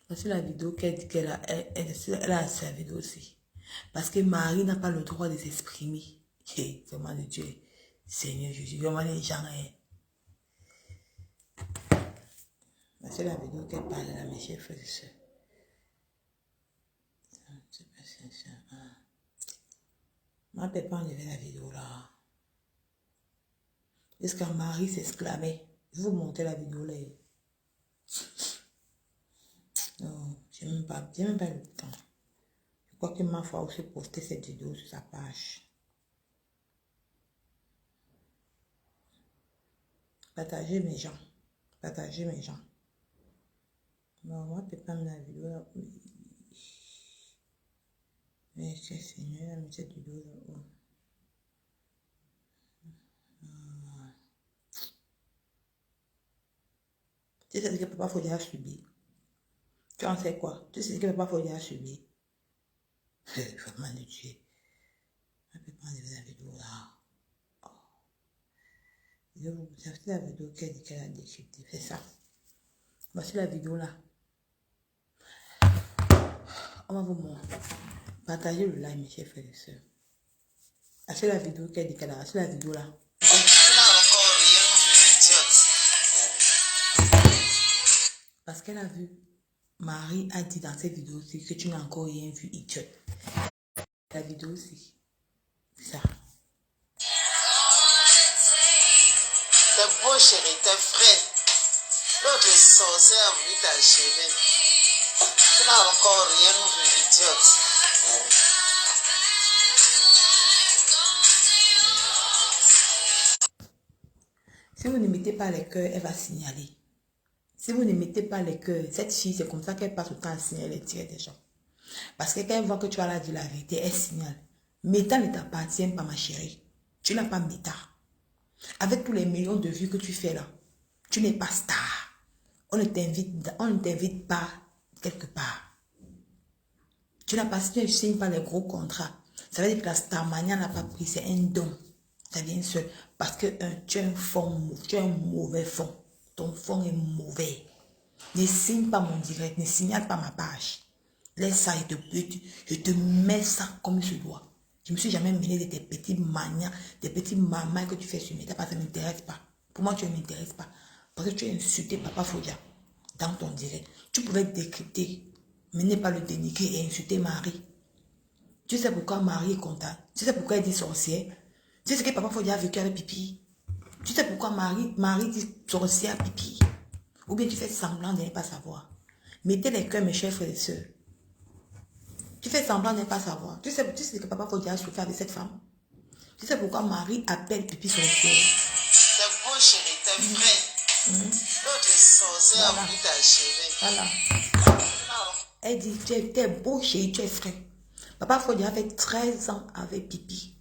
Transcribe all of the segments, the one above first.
Voici la vidéo qu'elle dit qu'elle a, elle a sa vidéo aussi. Parce que Marie n'a pas le droit de s'exprimer. Vraiment de Dieu. Seigneur Jésus, vraiment les gens. Voici la vidéo qu'elle parle là, mes chers frères et sœurs. Ma peut pas enlever la vidéo là. Est-ce que Marie s'exclamait? Je vous montrer la vidéo là. Non, j'ai même pas le temps. Je crois que ma foi aussi posté cette vidéo sur sa page. Partagez mes gens. Partagez mes gens. Non, moi, je ne peux pas mettre la vidéo là. Mais c'est Seigneur, mais cette vidéo là. Oh. Tu sais ce que Papa Fodia a subi. Tu en sais quoi? Tu sais ce que Papa Fodia a subi. Vraiment de Dieu. Je ne peux pas enlever la vidéo là. Oh. Je vais vous montrer la vidéo qu'elle dit qu'elle a décryptée. C'est ça. Voici la vidéo là. On va vous montrer. Partagez le like, mes chers frères et sœurs. Achetez la vidéo qu'elle dit qu'elle a. Achetez la vidéo là. Parce qu'elle a vu. Marie a dit dans cette vidéo aussi que tu n'as encore rien vu, idiote. La vidéo aussi. C'est ça. T'es beau chéri, t'es frais. L'autre sorcier a voulu t'achever. Tu n'as encore rien vu, idiote. Si vous ne mettez pas les cœurs, elle va signaler. Si vous ne mettez pas les cœurs, cette fille, c'est comme ça qu'elle passe le temps à signaler les tirs des gens. Parce que quand elle voit que tu as dit la vérité, elle signale. Méta ne t'appartient pas, ma chérie. Tu n'as pas Méta. Avec tous les millions de vues que tu fais là, tu n'es pas star. On ne t'invite pas quelque part. Tu n'as pas, si tu ne signes pas les gros contrats, ça veut dire que la Starmania n'a pas pris, c'est un don. Ça vient seul. Parce que tu as un fond, tu as un mauvais fond. Ton fond est mauvais. Ne signe pas mon direct, ne signale pas ma page. Laisse ça, je te mets ça comme il se doit. Je ne me suis jamais mêlé de tes petits manias, des petits mamans que tu fais sur Meta, parce que ça ne m'intéresse pas. Pour moi, tu ne m'intéresses pas. Parce que tu as insulté Papa Fodia dans ton direct. Tu pouvais décrypter, mais ne pas le dénigrer et insulter Marie. Tu sais pourquoi Marie est contente? Tu sais pourquoi elle dit sorcière? Tu sais ce que Papa Fodia a vécu avec Pipi? Tu sais pourquoi Marie dit sorcière à Pipi? Ou bien tu fais semblant de ne pas savoir. Mettez les cœurs, mes chers frères et sœurs. Tu fais semblant de ne pas savoir. Tu sais ce que Papa Fodia a souffert avec cette femme? Tu sais pourquoi Marie appelle Pipi sorcière? T'es beau chéri, t'es frais. L'autre sorcier a voulu t'achever. Voilà. Elle dit, tu es beau chéri, tu es frais. Papa Fodia avait 13 ans avec Pipi.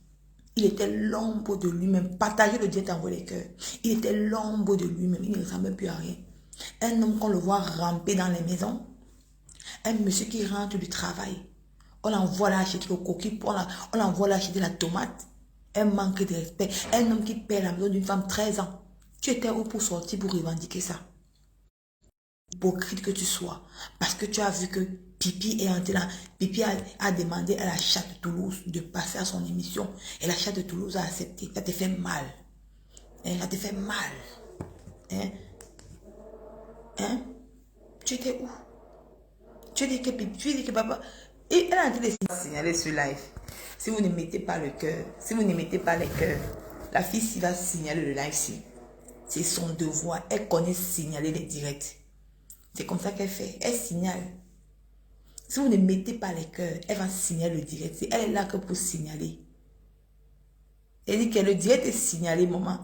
Il était l'ombre de lui-même. Partagez le Dieu t'envoie les cœurs. Il était l'ombre de lui-même. Il ne ressemble plus à rien. Un homme qu'on le voit ramper dans les maisons. Un monsieur qui rentre du travail. On envoie là acheter le coquille. On envoie là acheter la tomate. Un manque de respect. Un homme qui perd la maison d'une femme 13 ans. Tu étais où pour sortir pour revendiquer ça? Hypocrite que tu sois. Parce que tu as vu que Pipi est entré là. Pipi a demandé à la chatte de Toulouse de passer à son émission. Et la chatte de Toulouse a accepté. Ça te fait mal. Hein? Ça te fait mal. Hein? Hein? Tu étais où? Tu dis que Pipi, tu dis que papa... Et elle a en train de signaler ce live. Si vous ne mettez pas le cœur, si vous ne mettez pas les cœurs, la fille qui va signaler le live, c'est son devoir. Elle connaît signaler les directs. C'est comme ça qu'elle fait. Elle signale. Si vous ne mettez pas les cœurs, elle va signaler le direct. Elle est là que pour signaler. Elle dit que le direct est signalé, maman.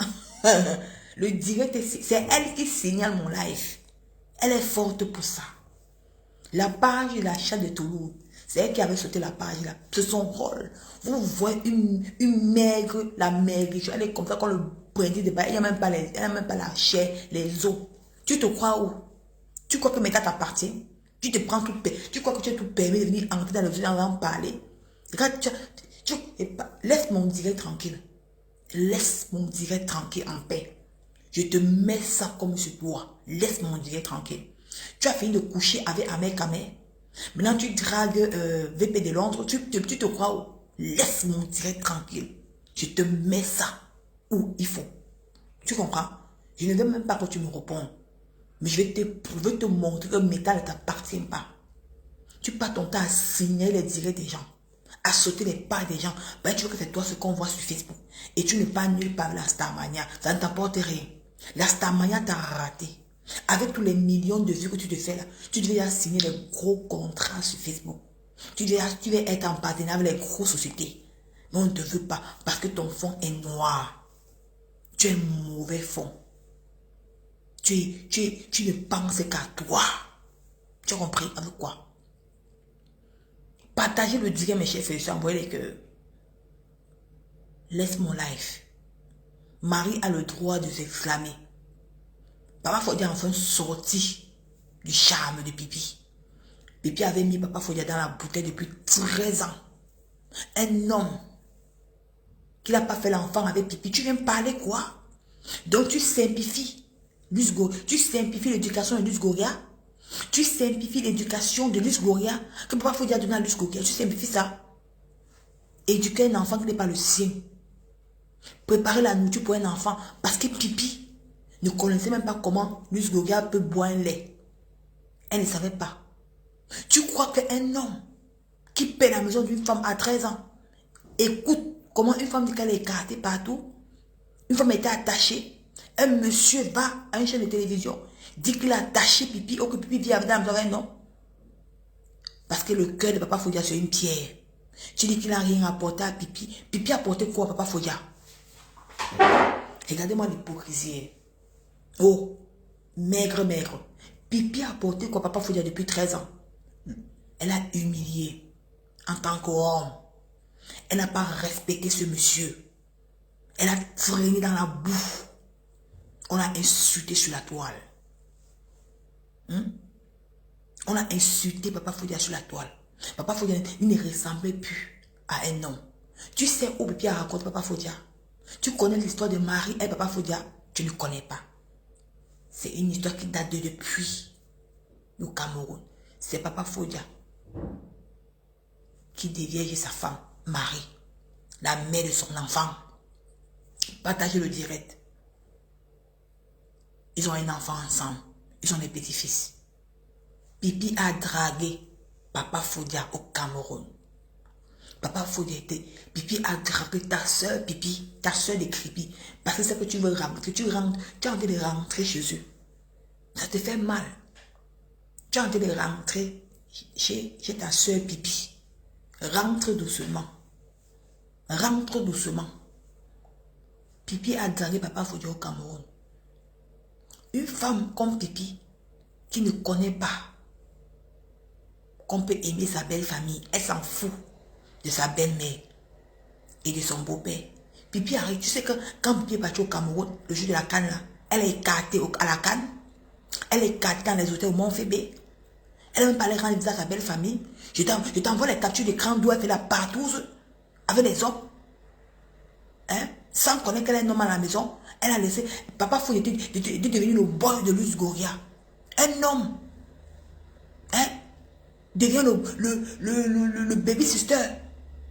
Le direct, c'est elle qui signale mon live. Elle est forte pour ça. La page de la chatte de Toulouse, c'est elle qui avait sauté la page là. C'est son rôle. Vous voyez une maigre, la maigre, elle est comme ça quand le brindille de bas, elle n'a même pas la chair, les os. Tu te crois où? Tu crois que Méta t'appartient? Tu te prends tout, tu crois que tu as tout permis de venir entrer dans le village en parler? Laisse mon direct tranquille. Laisse mon direct tranquille en paix. Je te mets ça comme je dois. Laisse mon direct tranquille. Tu as fini de coucher avec Ahmed Kamé. Maintenant, tu dragues VP de Londres. Tu te crois où? Laisse mon direct tranquille. Je te mets ça où il faut. Tu comprends? Je ne veux même pas que tu me répondes. Mais je vais te montrer que le métal ne t'appartient pas. Tu passes ton temps à signer les directs des gens, à sauter les pas des gens. Ben, tu veux que c'est toi ce qu'on voit sur Facebook. Et tu ne pars nulle part la Starmania. Ça ne t'apporte rien. La Starmania t'a raté. Avec tous les millions de vues que tu te fais là, tu devais signer les gros contrats sur Facebook. Tu devais être en partenariat avec les grosses sociétés. Mais on ne te veut pas parce que ton fond est noir. Tu es un mauvais fond. Tu ne penses qu'à toi. Tu as compris avec quoi? Partagez le direct, mes chers frères, envoyez les cœurs. Laisse mon life. Marie a le droit de s'exclamer. Papa Fodia a enfin sorti du charme de Pipi. Pipi avait mis Papa Fodia dans la bouteille depuis 13 ans. Un homme qui n'a pas fait l'enfant avec Pipi. Tu viens me parler quoi? Donc tu simplifies. Tu simplifies l'éducation de Luz Goria. Tu simplifies l'éducation de Luz Goria. Que Papa Fodia a donné à Luz Goria. Tu simplifies ça. Éduquer un enfant qui n'est pas le sien. Préparer la nourriture pour un enfant. Parce que Pipi ne connaissait même pas comment Luz Goria peut boire un lait. Elle ne savait pas. Tu crois qu'un homme qui paie la maison d'une femme à 13 ans écoute comment une femme dit qu'elle est écartée partout? Une femme était attachée. Un monsieur va à une chaîne de télévision, dit qu'il a attaché Pipi ou que Pipi vit avec la maison avec un homme. Parce que le cœur de Papa Fodia c'est une pierre. Tu dis qu'il n'a rien apporté à Pipi. Pipi a apporté quoi à Papa Fodia? Regardez-moi l'hypocrisie. Oh, maigre. Pipi a apporté quoi à Papa Fodia depuis 13 ans? Elle a humilié en tant qu'homme. Elle n'a pas respecté ce monsieur. Elle a traîné dans la boue. On a insulté sur la toile. On a insulté Papa Fodia sur la toile. Papa Fodia, il ne ressemblait plus à un homme. Tu sais où Pipi a raconté Papa Fodia? Tu connais l'histoire de Marie et Papa Fodia? Tu ne connais pas. C'est une histoire qui date depuis le Cameroun. C'est Papa Fodia qui devient sa femme, Marie, la mère de son enfant. Partagez le direct. Ils ont un enfant ensemble. Ils ont des petits-fils. Pipi a dragué Papa Fodia au Cameroun. Papa Fodia était... Pipi a dragué ta soeur, Pipi, ta soeur de Kripi. Parce que c'est que tu veux rentrer. Tu as envie de rentrer chez eux. Ça te fait mal. Tu as envie de rentrer chez ta soeur Pipi. Rentre doucement. Rentre doucement. Pipi a dragué Papa Fodia au Cameroun. Une femme comme Pipi, qui ne connaît pas qu'on peut aimer sa belle famille, elle s'en fout de sa belle-mère et de son beau-père. Pipi arrive, tu sais que quand Pipi est parti au Cameroun, le jour de la canne là, elle est écartée à la canne, elle est écartée dans les hôtels au Mont-Fébé. Elle n'a même pas allé rendre visite à sa belle famille. Je t'envoie les captures d'écran d'où elle fait la partouze avec les hommes. Hein? Sans connaître qu'elle est un homme à la maison, elle a laissé. Papa Fodia était devenu le boy de Luz Goria. Un homme. Hein? Devient le baby sister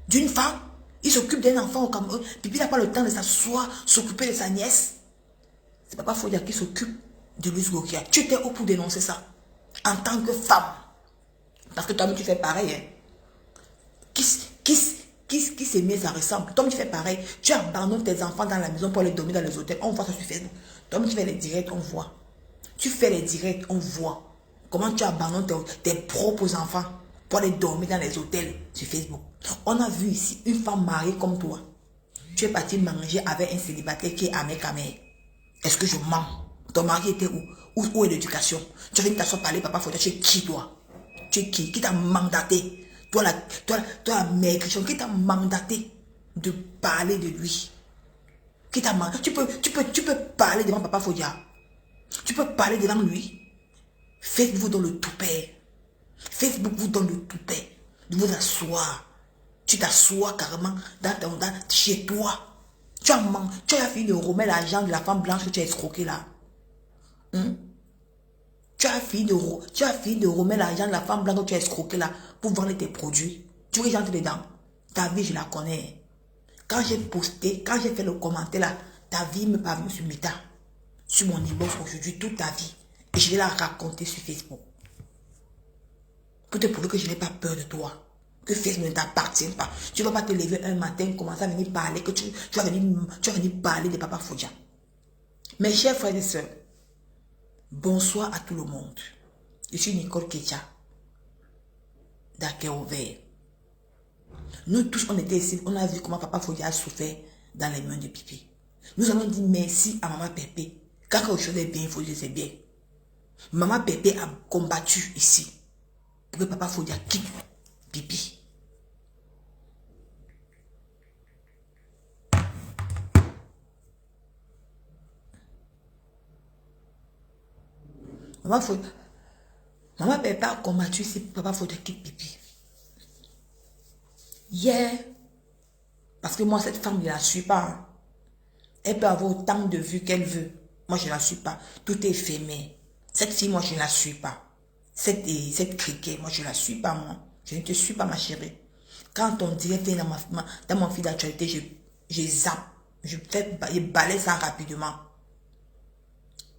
d'une femme. Il s'occupe d'un enfant au Cameroun. Puis il n'a pas le temps de s'asseoir, s'occuper de sa nièce. C'est Papa Fodia qui s'occupe de Luz Goria. Tu étais où pour dénoncer ça? En tant que femme. Parce que toi-même tu fais pareil. Hein? Qui s'est mis, ça ressemble. Toi, tu fais pareil. Tu abandonnes tes enfants dans la maison pour les dormir dans les hôtels. On voit ça sur Facebook. Toi, tu fais les directs, on voit. Tu fais les directs, on voit. Comment tu abandonnes tes propres enfants pour les dormir dans les hôtels sur Facebook. On a vu ici une femme mariée comme toi. Tu es parti manger avec un célibataire qui est Ahmed Kamé. Est-ce que je mens? Ton mari était où? Où est l'éducation? Tu viens t'asseoir parler, Papa Fodia. Tu es qui, toi? Tu es qui? Qui t'a mandaté? Toi la maigrichon, qui t'a mandaté de parler de lui? Qui t'a mandaté? Tu peux parler devant Papa Fodia. Tu peux parler devant lui. Facebook vous donne le toupet. Facebook vous donne le toupet. De vous asseoir. Tu t'assois carrément chez toi. Tu as fini de remettre l'argent de la femme blanche que tu as escroqué là. tu as fini de remettre l'argent de la femme blanche que tu as escroqué là pour vendre tes produits. Tu veux que j'entre dedans? Ta vie, je la connais. Quand j'ai posté, quand j'ai fait le commentaire là, ta vie me parle sur Meta, sur mon inbox aujourd'hui, toute ta vie. Et je vais la raconter sur Facebook. Pour te prouver que je n'ai pas peur de toi. Que Facebook ne t'appartient pas. Tu ne vas pas te lever un matin, commencer à venir parler, que tu vas venir parler de Papa Fodia. Mes chers frères et sœurs, bonsoir à tout le monde. Je suis Nicole Ketia, d'Accueil Ouvert. Nous tous, on était ici, on a vu comment Papa Fodia a souffert dans les mains de Pipi. Nous allons dire merci à Maman Pépé. Quand quelque chose est bien, il faut dire c'est bien. Maman Pépé a combattu ici pour que Papa Fodia quitte Pipi. Maman Pépé a combattu ici pour que Papa Fodia quitte Pipi. Hier, parce que moi, cette femme, je ne la suis pas. Elle peut avoir autant de vues qu'elle veut. Moi, je ne la suis pas. Tout est éphémère. Cette fille, moi, je ne la suis pas. Cette criquet, moi, je ne la suis pas, moi. Je ne te suis pas, ma chérie. Quand on dirait vient dans mon fil d'actualité, je zappe. Je balaye ça rapidement.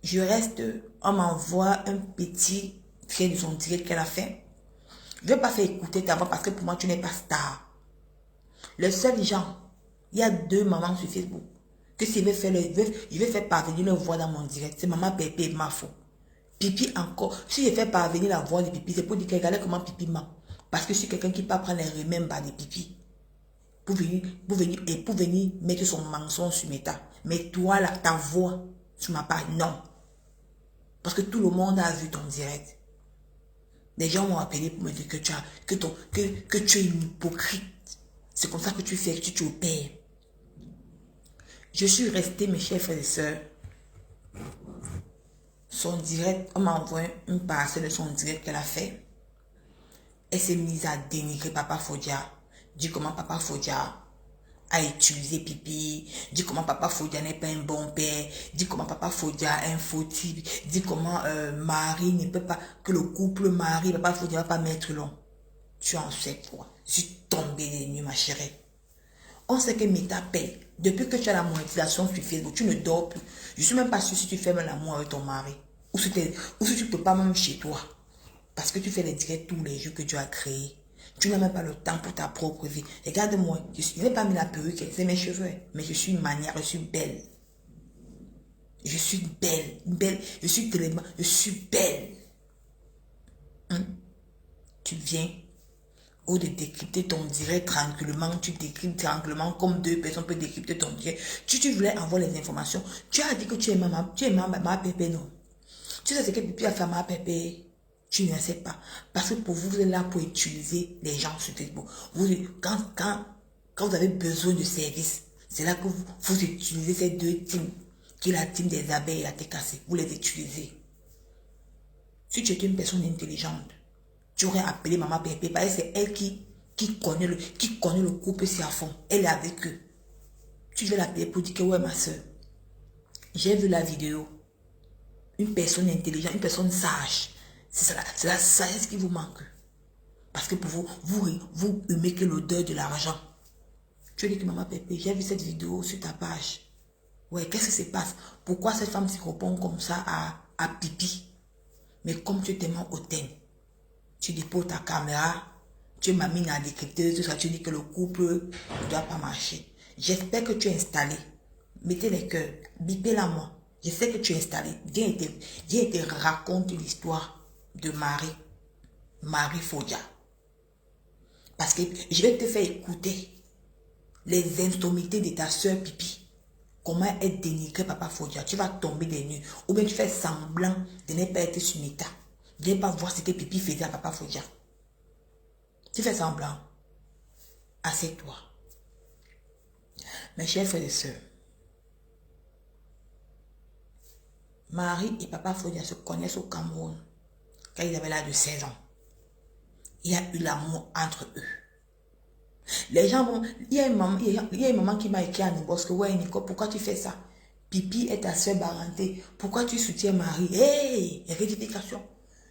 Je reste, on m'envoie un petit fait de son direct qu'elle a fait. Je ne vais pas faire écouter ta voix parce que pour moi, tu n'es pas star. Le seul genre, il y a 2 mamans sur Facebook. Que si je vais faire parvenir leur voix dans mon direct. C'est Maman Pépé et Mafo. Pipi encore. Si je fais parvenir la voix de Pipi, c'est pour dire que regardez comment Pipi ment. Parce que je suis quelqu'un qui peut prendre les remembers de Pipi. Pour venir mettre son mensonge sur Meta. Mais toi là, ta voix sur ma page, non. Parce que tout le monde a vu ton direct. Les gens m'ont appelé pour me dire que tu es une hypocrite. C'est comme ça que tu fais, que tu opères. Je suis restée, mes chers frères et sœurs. Son direct, on m'a envoyé une parcelle de son direct qu'elle a fait. Elle s'est mise à dénigrer Papa Fodia. Dit comment Papa Fodia a utilisé Pipi. Dit comment Papa Fodia n'est pas un bon père. Dit comment Papa Fodia est un fautif. Dit comment Marie ne peut pas, que le couple Marie, Papa Fodia ne va pas mettre long. Tu en sais quoi? Je suis tombée des nuits, ma chérie. On sait que Meta paye. Depuis que tu as la monétisation sur Facebook, tu ne dors plus. Je ne suis même pas sûre si tu fais même l'amour avec ton mari. Ou si tu ne peux pas même chez toi. Parce que tu fais les directs tous les jours que tu as créés. Tu n'as même pas le temps pour ta propre vie. Regarde-moi, je n'ai pas mis la perruque, c'est mes cheveux. Mais je suis une manière, je suis belle. Je suis belle, je suis tellement, je suis belle. Tu viens, au de décrypter ton direct tranquillement, tu décryptes tranquillement comme 2 personnes peuvent décrypter ton direct. Tu voulais avoir les informations. Tu as dit que tu es Maman Pépé, non. Tu sais ce que Pipi a fait à Maman Pépé? Tu ne sais pas. Parce que pour vous, vous êtes là pour utiliser les gens sur Facebook. Quand vous avez besoin de services, c'est là que vous utilisez ces 2 teams, qui est la team des abeilles et la TKC. Vous les utilisez. Si tu étais une personne intelligente, tu aurais appelé Maman Pépé parce que c'est elle qui connaît le couple si à fond. Elle est avec eux. Tu veux l'appeler pour dire que ouais ma soeur, j'ai vu la vidéo. Une personne intelligente, une personne sage. C'est la sagesse qui vous manque. Parce que pour vous aimez que l'odeur de l'argent. Tu dis que Maman Pépé, j'ai vu cette vidéo sur ta page. Ouais, qu'est-ce qui se passe? Pourquoi cette femme se répond comme ça à Pipi? Mais comme tu es tellement hautaine, tu déposes ta caméra, tu m'as mis dans la décrypteuse, tout ça, tu dis que le couple ne doit pas marcher. J'espère que tu es installé. Mettez les cœurs, bipez-la moi. Je sais que tu es installé. Viens et te raconte l'histoire de Marie Fodia. Parce que je vais te faire écouter les insomités de ta soeur Pipi. Comment elle dénigrait Papa Fodia. Tu vas tomber des nues. Ou bien tu fais semblant de ne pas être sur Meta. Viens pas voir ce que Pipi faisait à Papa Fodia. Tu fais semblant. Assieds-toi. Mes chers frères et sœurs, Marie et Papa Fodia se connaissent au Cameroun quand ils avaient l'âge de 16 ans. Il y a eu l'amour entre eux. Les gens vont... Il y a une maman qui m'a écrit à Nibos que ouais Nico, pourquoi tu fais ça? Pipi est ta soeur Baranté. Pourquoi tu soutiens Marie? Hey, rectification.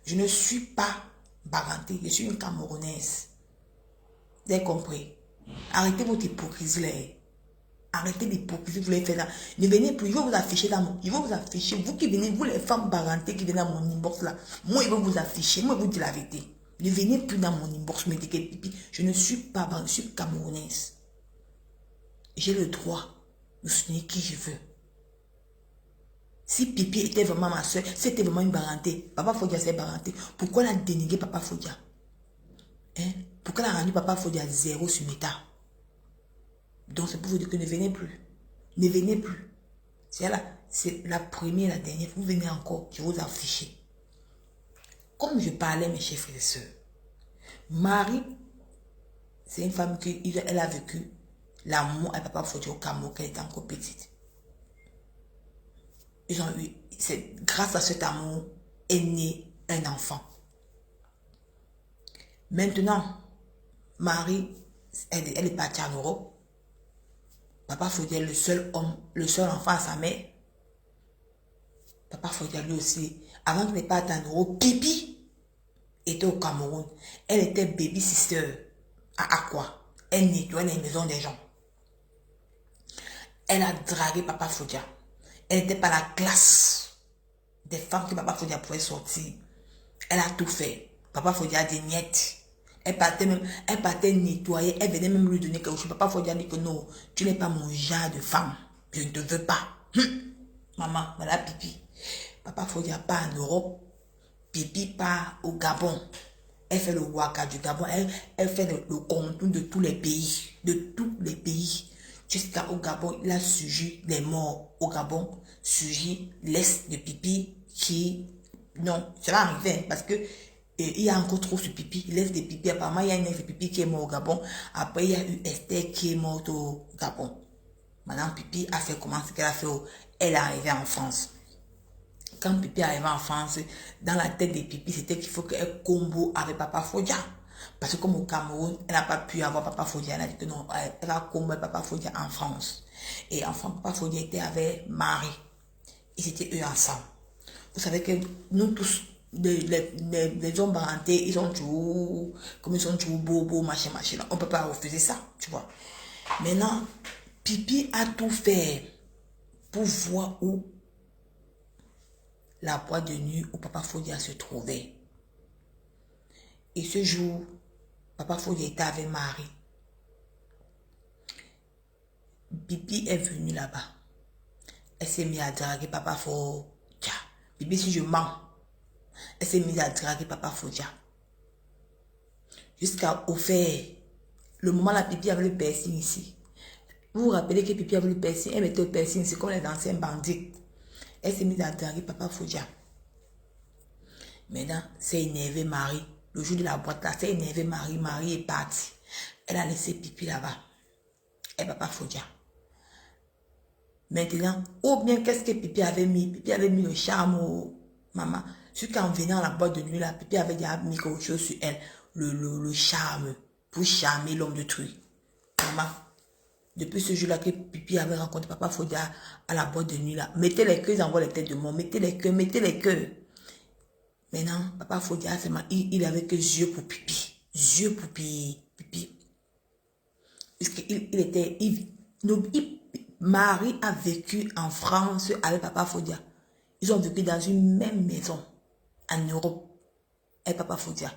Je ne suis pas barantée, je suis une Camerounaise. Vous avez compris? Arrêtez votre hypocrisie là. Arrêtez l'hypocrisie, vous voulez faire là. Ne venez plus, je vais vous afficher dans mon... Je vais vous afficher, vous qui venez, vous les femmes barantées qui viennent dans mon inbox là. Moi, je vais vous afficher, moi, je vous dis la vérité. Ne venez plus dans mon inbox, me dites que pipi. Je ne suis pas barantée, je suis Camerounaise. J'ai le droit de soutenir qui je veux. Si Pipi était vraiment ma soeur, c'était vraiment une barantée, Papa Fodia s'est baranté. Pourquoi elle a dénigré Papa Fodia? Hein? Pourquoi elle a rendu Papa Fodia 0 sur Meta? Donc c'est pour vous dire que ne venez plus. Ne venez plus. C'est la première et la dernière. Vous venez encore, je vous affiche. Comme je parlais, mes chers frères et sœurs, Marie, c'est une femme qui elle a vécu l'amour à Papa Fodia au Cameroun quand elle était encore petite. Ils ont eu, c'est grâce à cet amour est né un enfant. Maintenant, Marie, elle est partie en Europe. Papa Fodia, le seul homme, le seul enfant à sa mère. Papa Fodia, lui aussi, avant qu'il ne parte en Europe, Pipi était au Cameroun. Elle était baby sister à Aqua. Elle nettoyait les maisons des gens. Elle a dragué Papa Fodia. Elle n'était pas la classe des femmes que Papa Fodia pouvait sortir. Elle a tout fait. Papa Fodia a dit niet. Elle partait nettoyer. Elle venait même lui donner quelque chose. Papa Fodia dit que non, tu n'es pas mon genre de femme. Je ne te veux pas. Maman, voilà Pipi. Papa Fodia part en Europe. Pipi part au Gabon. Elle fait le waka du Gabon. Elle fait le contour de tous les pays. De tous les pays. Jusqu'au Gabon, il a suivi les morts au Gabon, suivi l'est de Pipi qui... Non, ça va arriver parce que il y a encore trop sur Pipi, l'est de Pipi. Apparemment, il y a une ex de Pipi qui est mort au Gabon. Après, il y a eu Esther qui est morte au Gabon. Maintenant, Pipi a fait comment? Ce qu'elle a fait. Elle est arrivée en France. Quand Pipi est arrivée en France, dans la tête de Pipi, c'était qu'il faut qu'elle combo avec Papa Fodia. Parce que comme au Cameroun, elle n'a pas pu avoir Papa Fodia. Elle a dit que non, elle va combattre Papa Fodia en France. Et enfin, Papa Fodia était avec Marie. Ils étaient eux ensemble. Vous savez que nous tous, les hommes barantés, ils sont toujours, comme ils sont toujours beaux, machin. On ne peut pas refuser ça, tu vois. Maintenant, Pipi a tout fait pour voir où la boîte de nuit où Papa Fodia se trouvait. Et ce jour, Papa Fodia était avec Marie. Pipi est venue là-bas. Elle s'est mise à draguer Papa Fodia. Pipi, si je mens, elle s'est mise à draguer Papa Fodia. Jusqu'au fait, le moment là, Pipi avait le piercing ici. Vous vous rappelez que Pipi avait le piercing, elle mettait le piercing ici comme les anciens bandits. Elle s'est mise à draguer Papa Fodia. Maintenant, c'est énervé Marie. Le jour de la boîte là, c'est énervé Marie. Marie est partie. Elle a laissé Pipi là-bas. Et Papa Fodia. Maintenant, ou bien qu'est-ce que Pipi avait mis? Pipi avait mis le charme au maman. Jusqu'en venant à la boîte de nuit là, Pipi avait déjà mis quelque chose sur elle. Le charme. Pour charmer l'homme de truc. Maman. Depuis ce jour-là que Pipi avait rencontré Papa Fodia à la boîte de nuit là. Mettez les queues, ils envoient les têtes de mort. Mettez les queues, mettez les queues. Maintenant, Papa Fodia, il avait que yeux pour Pipi. Yeux pour Pipi. Parce qu'il était... Marie a vécu en France avec Papa Fodia. Ils ont vécu dans une même maison en Europe avec Papa Fodia.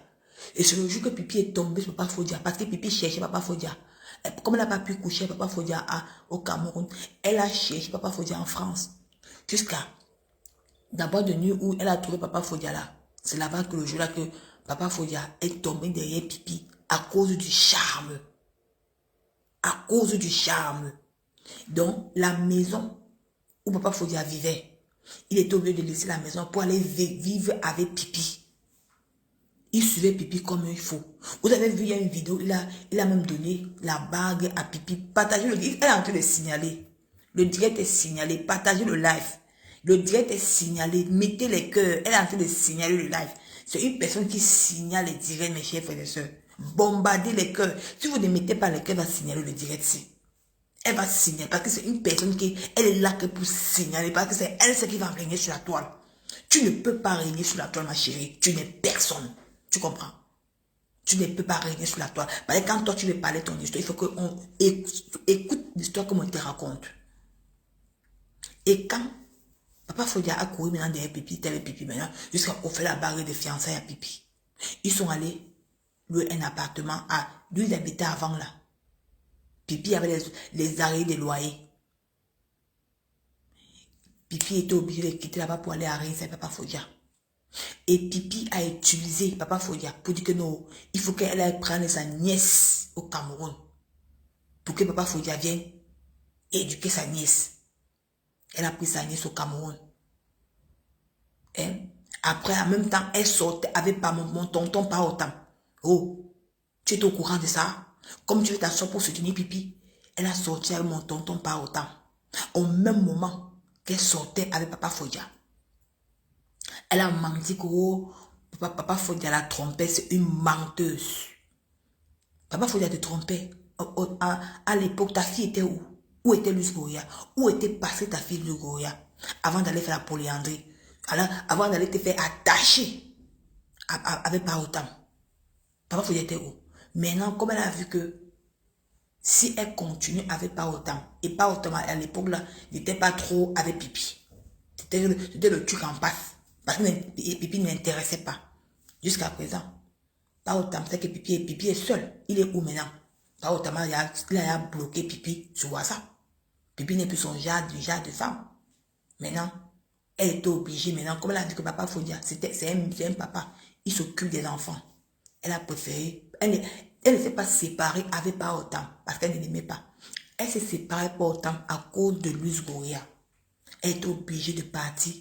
Et c'est le jour que Pipi est tombé sur Papa Fodia parce que Pipi cherchait Papa Fodia. Et comme elle n'a pas pu coucher avec Papa Fodia au Cameroun, elle a cherché Papa Fodia en France. Jusqu'à la boîte de nuit où elle a trouvé Papa Fodia là. C'est là-bas que le jour-là que Papa Fodia est tombé derrière Pipi à cause du charme. À cause du charme. Donc, la maison où Papa Fodia vivait, il était obligé de laisser la maison pour aller vivre avec Pipi. Il suivait Pipi comme il faut. Vous avez vu, il y a une vidéo, il a même donné la bague à Pipi. Partagez le live, elle est en train de signaler. Le direct est signalé, partagez le live. Le direct est signalé, mettez les cœurs, elle est en train de signaler le live. C'est une personne qui signale les directs, mes chers frères et sœurs. Bombardez les cœurs. Si vous ne mettez pas les cœurs, elle va signaler le direct ici. Elle va signaler parce que c'est une personne qui elle est là que pour signaler parce que c'est elle qui va régner sur la toile. Tu ne peux pas régner sur la toile, ma chérie. Tu n'es personne. Tu comprends? Tu ne peux pas régner sur la toile. Parce que quand toi, tu veux parler ton histoire, il faut qu'on écoute l'histoire comme on te raconte. Et quand Papa Fodia a couru maintenant derrière Pipi, tel Pipi maintenant, jusqu'à offrir la barre de fiançailles à Pipi. Ils sont allés louer un appartement à... Lui, il habitait avant là. Pipi avait les arrêts des loyers. Pipi était obligé de quitter là-bas pour aller à Rennes, c'est Papa Fodia. Et Pipi a utilisé Papa Fodia pour dire que non, il faut qu'elle aille prendre sa nièce au Cameroun. Pour que Papa Fodia vienne éduquer sa nièce. Elle a pris sa nièce au Cameroun. Et après, en même temps, elle sortait avec mon tonton pas autant. Oh, tu es au courant de ça? Comme tu veux t'asseoir pour soutenir Pipi, elle a sorti avec mon tonton pas autant. Au même moment qu'elle sortait avec Papa Fodia. Elle a menti que oh, Papa Fodia la trompait, c'est une menteuse. Papa Fodia te trompait. À l'époque, ta fille était où? Où était Luce Goya? Où était passée ta fille Luce Goya? Avant d'aller faire la polyandrie. Alors, avant d'aller te faire attacher avec Paotam. Papa Fodia était où? Maintenant, comme elle a vu que si elle continue avec Paotam, et Paotam à l'époque là, n'était pas trop avec Pipi. C'était le truc en passe. Parce que Pipi ne l'intéressait pas. Jusqu'à présent. Paotam sait que Pipi est seul. Il est où maintenant? Paotam il a bloqué Pipi sur WhatsApp. Pipi n'est plus son genre de femme. Maintenant, elle était obligée maintenant. Comme elle a dit que Papa Fodia, c'est un papa. Il s'occupe des enfants. Elle a préféré. Elle ne s'est pas séparée avec Paotam parce qu'elle ne l'aimait pas. Elle s'est séparée Paotam à cause de Luce Goya. Elle était obligée de partir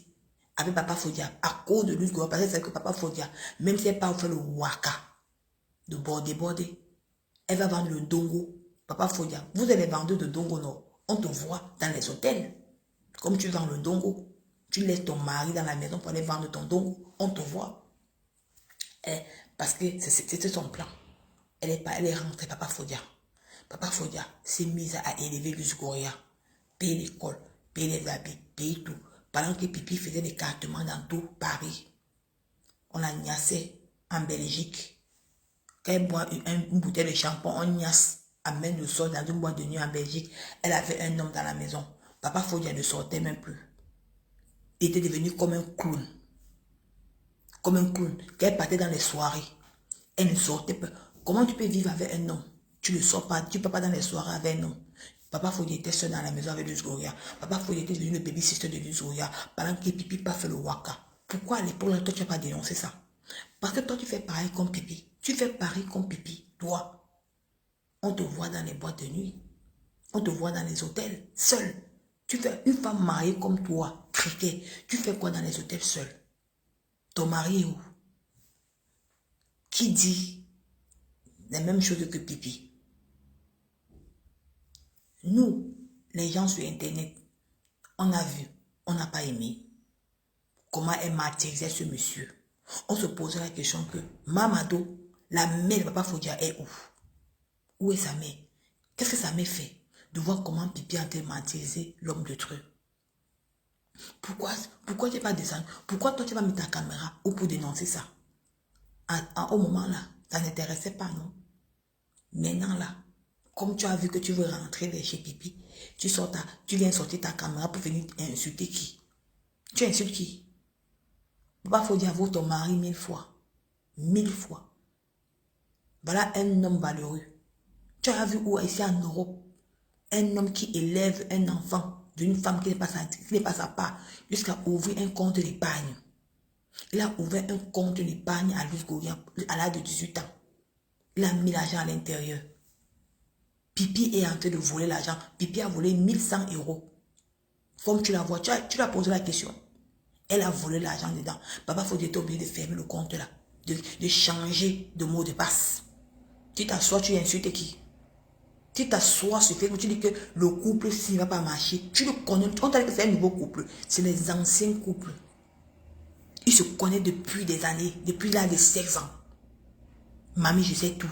avec Papa Fodia à cause de Luce Goya. Parce qu'elle sait que Papa Fodia, même si elle part faire le waka, de border, elle va vendre le dongo. Papa Fodia, vous êtes les vendeurs de dongo, non? On te voit dans les hôtels. Comme tu vends le dongo, tu laisses ton mari dans la maison pour aller vendre ton dongo. On te voit. Parce que c'était son plan. Elle est rentrée, Papa Fodia. Papa Fodia s'est mise à élever Luce Goya. Payer l'école, payer les habits, payer tout. Pendant que Pipi faisait des cartements dans tout Paris. On a niassé en Belgique. Quand elle boit une bouteille de shampoing, on niasse, amène le sol dans une boîte de nuit en Belgique. Elle avait un homme dans la maison. Papa Fodia ne sortait même plus. Il était devenu comme un clown. Comme un clown. Quand elle partait dans les soirées, elle ne sortait pas. Comment tu peux vivre avec un homme? Tu ne sors pas, tu ne peux pas dans les soirées avec un homme. Papa Fodia était seul dans la maison avec Luce Goya. Papa Fodia était devenu le baby-sister de Luce Goya pendant que Pipi pas fait le waka. Pourquoi à l'époque, toi, tu n'as pas dénoncé ça? Parce que toi, tu fais pareil comme Pipi. Tu fais pareil comme Pipi. Toi, on te voit dans les boîtes de nuit. On te voit dans les hôtels, seul. Tu fais une femme mariée comme toi, criquet. Tu fais quoi dans les hôtels seul? Ton mari est où? Qui dit les mêmes choses que Pipi? Nous, les gens sur Internet, on a vu, on n'a pas aimé. Comment elle martyrisait ce monsieur? On se posait la question que Mamado, la mère de Papa Fodia est où? Où est sa mère? Qu'est-ce que sa mère fait? De voir comment Pipi a été martyrisé l'homme de Dieu. Pourquoi tu n'es pas descendu? Pourquoi toi tu vas mettre ta caméra ou pour dénoncer ça? Au moment là, ça n'intéressait pas, non? Maintenant là, comme tu as vu que tu veux rentrer vers chez Pipi, tu viens sortir ta caméra pour venir insulter qui? Tu insultes qui? Papa Fodia vaut ton mari 1000 fois. 1000 fois. Voilà un homme valeureux. Tu as vu où ici en Europe, un homme qui élève un enfant d'une femme qui n'est pas sa part, jusqu'à ouvrir un compte d'épargne. Il a ouvert un compte d'épargne à Luce Goya à l'âge de 18 ans. Il a mis l'argent à l'intérieur. Pipi est en train de voler l'argent. Pipi a volé 1100 €. Comme tu la vois, tu l'as posé la question. Elle a volé l'argent dedans. Papa Fodia était obligé de fermer le compte là. De changer de mot de passe. Tu t'assois, tu insultes qui? Tu t'assois sur Facebook, tu dis que le couple, s'il ne va pas marcher, tu le connais. On t'a dit que c'est un nouveau couple. C'est les anciens couples. Ils se connaissent depuis des années, depuis l'âge de 16 ans. Mamie, je sais tout.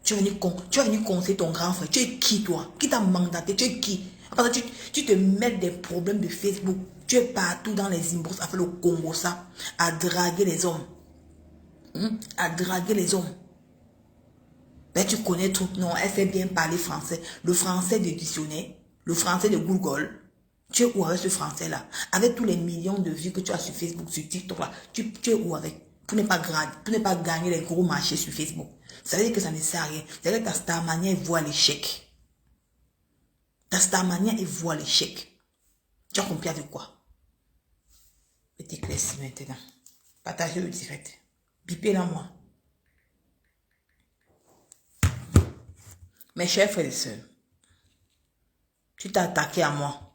Tu es venu conseiller ton grand frère. Tu es qui, toi? Qui t'a mandaté? Tu es qui? Après ça, tu te mets des problèmes de Facebook. Tu es partout dans les inbox, à faire le Congo, ça, à draguer les hommes. À draguer les hommes. Ben, tu connais tout. Non, elle sait bien parler français. Le français de dictionnaire, le français de Google. Tu es où avec ce français-là? Avec tous les millions de vues que tu as sur Facebook, sur TikTok, là, tu es où avec? Pour ne pas gagner les gros marchés sur Facebook. Ça veut dire que ça ne sert à rien. Ça veut dire que ta Starmania, elle voit l'échec. Ta Starmania, elle voit l'échec. Tu as compris avec quoi? Je t'éclaircis maintenant. Partagez le direct. Bipez-la moi. Mes chers frères et sœurs, tu t'es attaqué à moi.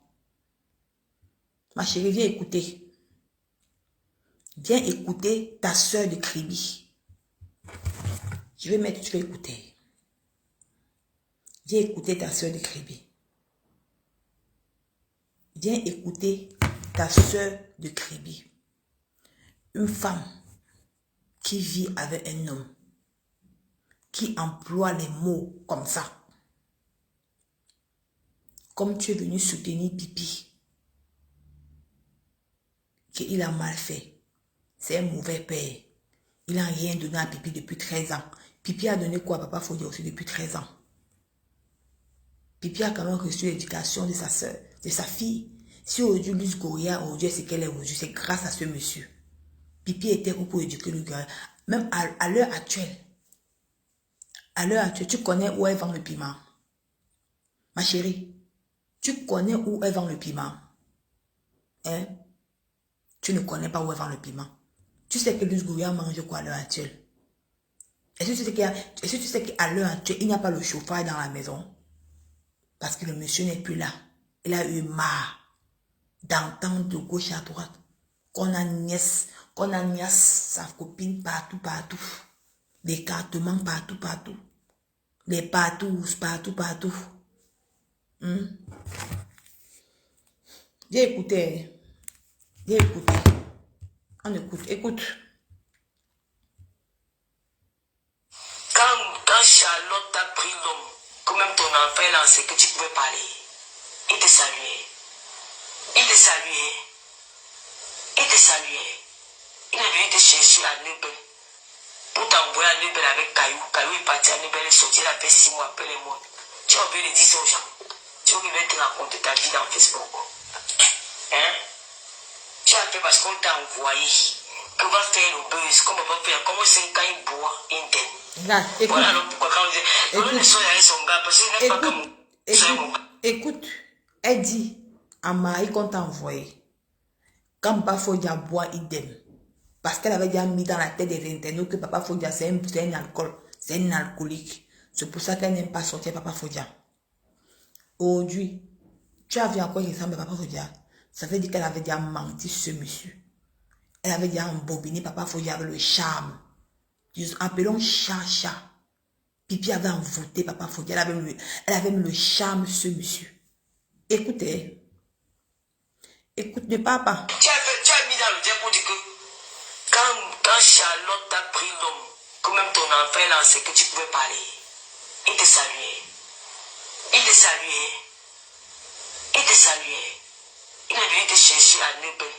Ma chérie, viens écouter. Viens écouter ta soeur de Kribi. Je vais mettre, tu vas écouter. Viens écouter ta soeur de Kribi. Viens écouter ta soeur de Kribi. Une femme qui vit avec un homme, qui emploie les mots comme ça. Comme tu es venu soutenir Pipi, qu'il a mal fait. C'est un mauvais père. Il n'a rien donné à Pipi depuis 13 ans. Pipi a donné quoi à Papa Fodia aussi depuis 13 ans. Pipi a quand même reçu l'éducation de sa soeur, de sa fille. Si aujourd'hui Luz Goria, aujourd'hui c'est qu'elle est aujourd'hui, c'est grâce à ce monsieur. Pipi était où pour éduquer le gars. Même à l'heure actuelle. À l'heure actuelle, tu connais où elle vend le piment. Ma chérie, tu connais où elle vend le piment. Hein? Tu ne connais pas où elle vend le piment. Tu sais que Luz Goria mange quoi à l'heure actuelle? Est-ce que tu sais qu'à l'heure actuelle, il n'y a pas le chauffage dans la maison? Parce que le monsieur n'est plus là. Il a eu marre d'entendre de gauche à droite qu'on a sa copine partout, partout. L'écartement partout, partout. Les partous, partout, partout. Viens écouter. Viens écouter. On écoute. Écoute. Quand Charlotte a pris l'homme, que même ton enfant là, c'est que tu pouvais parler, il te saluait. Il te saluait. Il te saluait. Il est venu te chercher à Nebel. Pour t'envoyer à Nebel avec Caillou. Caillou est parti à Nebel et sorti, il a fait 6 mois après les mois. Tu as oublié de dire ça aux gens. Tu veux te raconter ta vie dans Facebook. Hein? Tu as fait parce qu'on t'a envoyé. Que va faire le buzz? Comment va faire? Comment c'est quand il boit interne? Voilà alors pourquoi quand on dit le soir avec son gars, parce qu'il n'est pas comme écoute, elle dit à Marie qu'on t'a envoyé. Quand Papa Fodia boit idem. Parce qu'elle avait déjà mis dans la tête des internautes que Papa Fodia c'est un alcool, c'est un alcoolique. C'est pour ça qu'elle n'aime pas sortir Papa Fodia. Aujourd'hui, tu as vu à quoi il ressemble Papa Fodia? Ça veut dire qu'elle avait déjà menti sur ce monsieur. Elle avait déjà embobiné Papa Fodia avec le charme. Appelons chat. Pipi avait envoûté Papa Fodia. Elle avait mis le charme sur ce monsieur. Écoutez. Écoute, ne parle pas. Tu as mis dans le diable pour dire que quand Charlotte a pris l'homme, que même ton enfant là, c'est que tu pouvais parler, il te saluait. Il te saluait. Il te saluait. Il est venu te chercher à Nebel.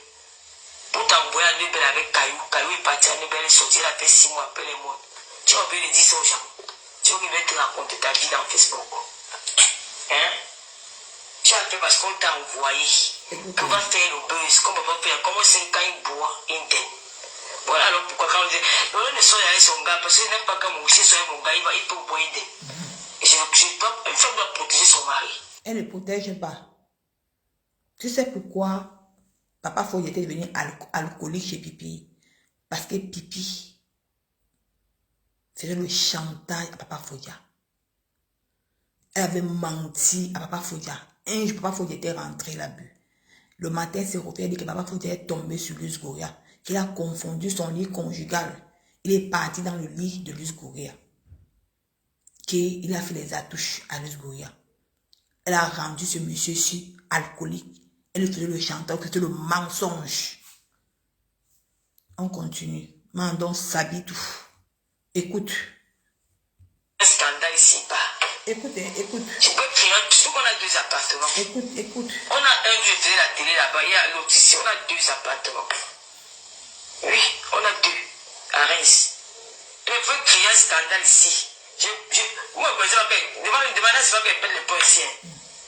Pour t'envoyer à Nebel avec Caillou. Caillou est parti à Nebel et sorti, il a fait 6 mois après les mois. Tu as oublié de dire ça aux gens. Tu veux te raconter ta vie dans Facebook. Hein? Tu as fait parce qu'on t'a envoyé. Que va faire le buzz? Comment va faire? Comment c'est quand il boit interne? Voilà alors pourquoi quand on dit le soir avec son gars, parce qu'il n'aime pas quand mon chien soit mon gars, il peut boire interne. Une femme doit protéger son mari. Elle ne protège pas. Tu sais pourquoi Papa Fodia était devenu alcoolique chez Pipi? Parce que Pipi faisait le chantage à Papa Fodia. Elle avait menti à Papa Fodia. Un jour, Papa Fodia était rentré là-bas. Le matin, c'est refait dit que Papa Fodia est tombé sur Luz Goria, qu'il a confondu son lit conjugal. Il est parti dans le lit de Luz Goria. Qu'il a fait les attouches à Luz Goria. Elle a rendu ce monsieur-ci alcoolique. Elle faisait le chanteur, c'était le mensonge. On continue. Mandon s'habille tout. Écoute. Un scandale ici-bas. Écoute, écoute. Je peux créer surtout qu'on a 2 appartements. Écoute. On a un vieux faisait la télé là-bas, il y a l'autre ici, on a 2 appartements. Oui, on a 2 à Reims. Je veux créer un scandale ici. Moi, par exemple, demandez si je vais les policiers.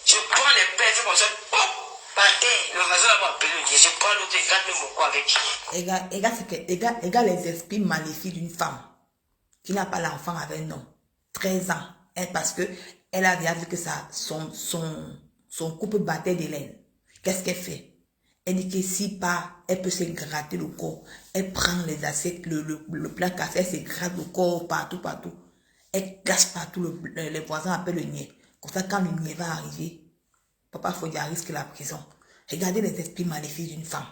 Je prends les pères, comme ça, par terre, le raison là-bas appelé le nid. Je prends l'autre et garde mon quoi avec. Égale les esprits maléfiques d'une femme qui n'a pas l'enfant avec un homme. 13 ans. Parce que elle avait vu que son couple battait de l'aile. Qu'est-ce qu'elle fait? Elle dit que si pas, elle peut se gratter le corps. Elle prend les assiettes, le plat café, elle se gratte le corps partout. Elle casse partout, les voisins appellent le niais. Comme ça, quand le niais va arriver, Papa Fodia risque la prison. Regardez les esprits maléfiques d'une femme.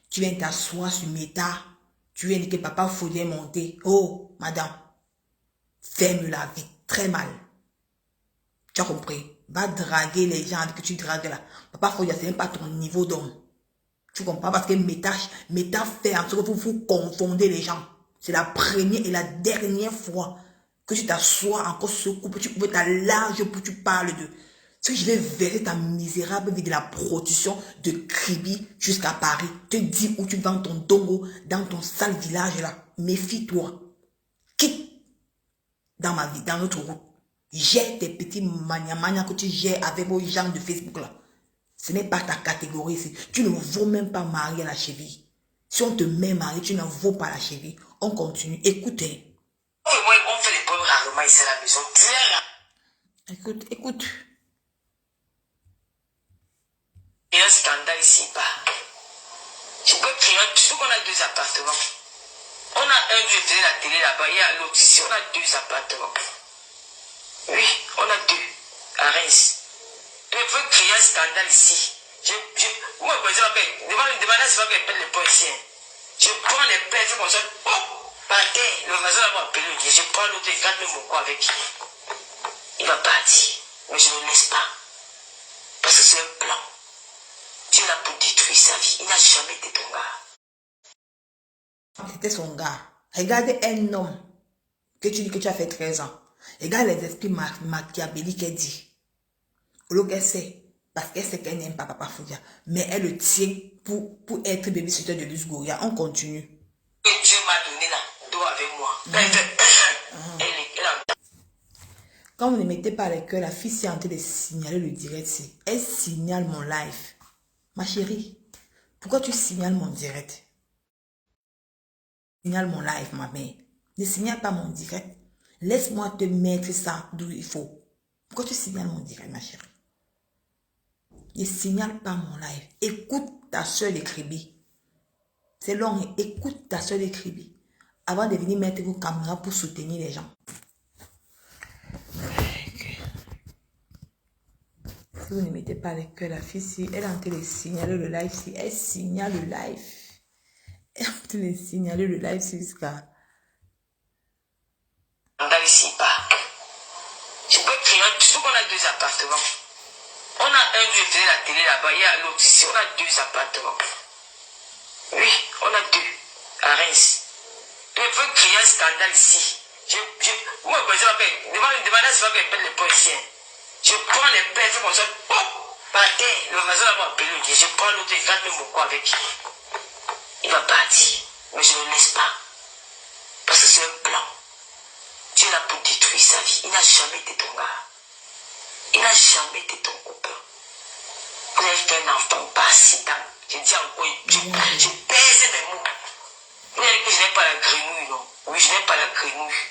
Tu viens t'asseoir sur Meta. Tu viens dire que Papa Fodia est monté. Oh, madame, ferme-la vite, très mal. Tu as compris? Va draguer les gens que tu dragues là. Papa Fodia, ce n'est pas ton niveau d'homme. Tu comprends? Parce que Meta fait en sorte que vous confondez les gens. C'est la première et la dernière fois que tu t'assois encore sur ce couple. Tu ouvres ta large pour que tu parles de... Si je vais verser ta misérable vie de la production de Kribi jusqu'à Paris, te dis où tu vends ton dongo dans ton sale village là. Méfie-toi. Quitte dans ma vie, dans notre route. Gère tes petits mania que tu gères avec vos gens de Facebook là. Ce n'est pas ta catégorie ici. Tu ne vaux même pas marier à la cheville. Si on te met marié, tu ne vaux pas la cheville. On continue. Écoutez. Moi, on fait les pommes rarement ici à la maison. Écoute. Il y a un scandale ici, pas. Je peux créer surtout qu'on a 2 appartements. On a un vieux faisait la télé là-bas, il y a l'autre ici, on a 2 appartements. Oui, on a 2 à Reims. Je veux créer un scandale ici. Moi, par exemple, demandez si je vais appeler les policiers. Je prends les pères, comme ça, par terre, le raison là-bas appelé le nid. Je prends l'autre et garde mon quoi avec. Il va partir, mais je ne le laisse pas. Parce que c'est un plan. Tu es là pour détruire sa vie. Il n'a jamais été ton gars. C'était son gars. Regardez un homme que tu dis que tu as fait 13 ans. Regarde les esprits machiavéliques qu'elle dit. Au qu'elle sait, parce qu'elle sait qu'elle n'aime pas Papa Fodia. Mais elle le tient pour être babysitter de Luz Goria. On continue. Et Dieu m'a donné là, dos avec moi. Quand vous ne mettez pas les cœurs, la fille s'est en train de signaler le direct. Elle signale mon live. Ma chérie, pourquoi tu signales mon direct? Signale mon live, ma mère. Ne signale pas mon direct. Laisse-moi te mettre ça d'où il faut. Pourquoi tu signales mon direct, ma chérie? Ne signale pas mon live. Écoute ta soeur de Kribi. C'est long. Écoute ta soeur de Kribi. Avant de venir mettre vos caméras pour soutenir les gens. Si vous ne mettez pas les cœurs, la fille, si elle est en train de signaler le live, si elle signale le live. Elle est en train de signaler le live jusqu'à... Ici, pas. Je peux créer surtout qu'on a 2 appartements. On a un vieux faisait la télé là-bas, il y a l'autre ici, on a 2 appartements. Oui, on a 2 à Reims. Je veux créer un scandale ici. Moi, par exemple, demandez si je vais appeler les policiers. Je prends les pères, comme ça, par terre, le raison là-bas appelé le nid. Je prends l'autre et garde mon quoi avec. Il va partir, mais je ne le laisse pas. Parce que c'est un plan. Tu es là pour détruire sa vie. Il n'a jamais été ton gars. Il n'a jamais été ton copain. Vous avez fait un enfant par accident. Je dis encore, je pèse mes mots. Vous avez dit que je n'ai pas la grenouille, non? Oui, je n'ai pas la grenouille.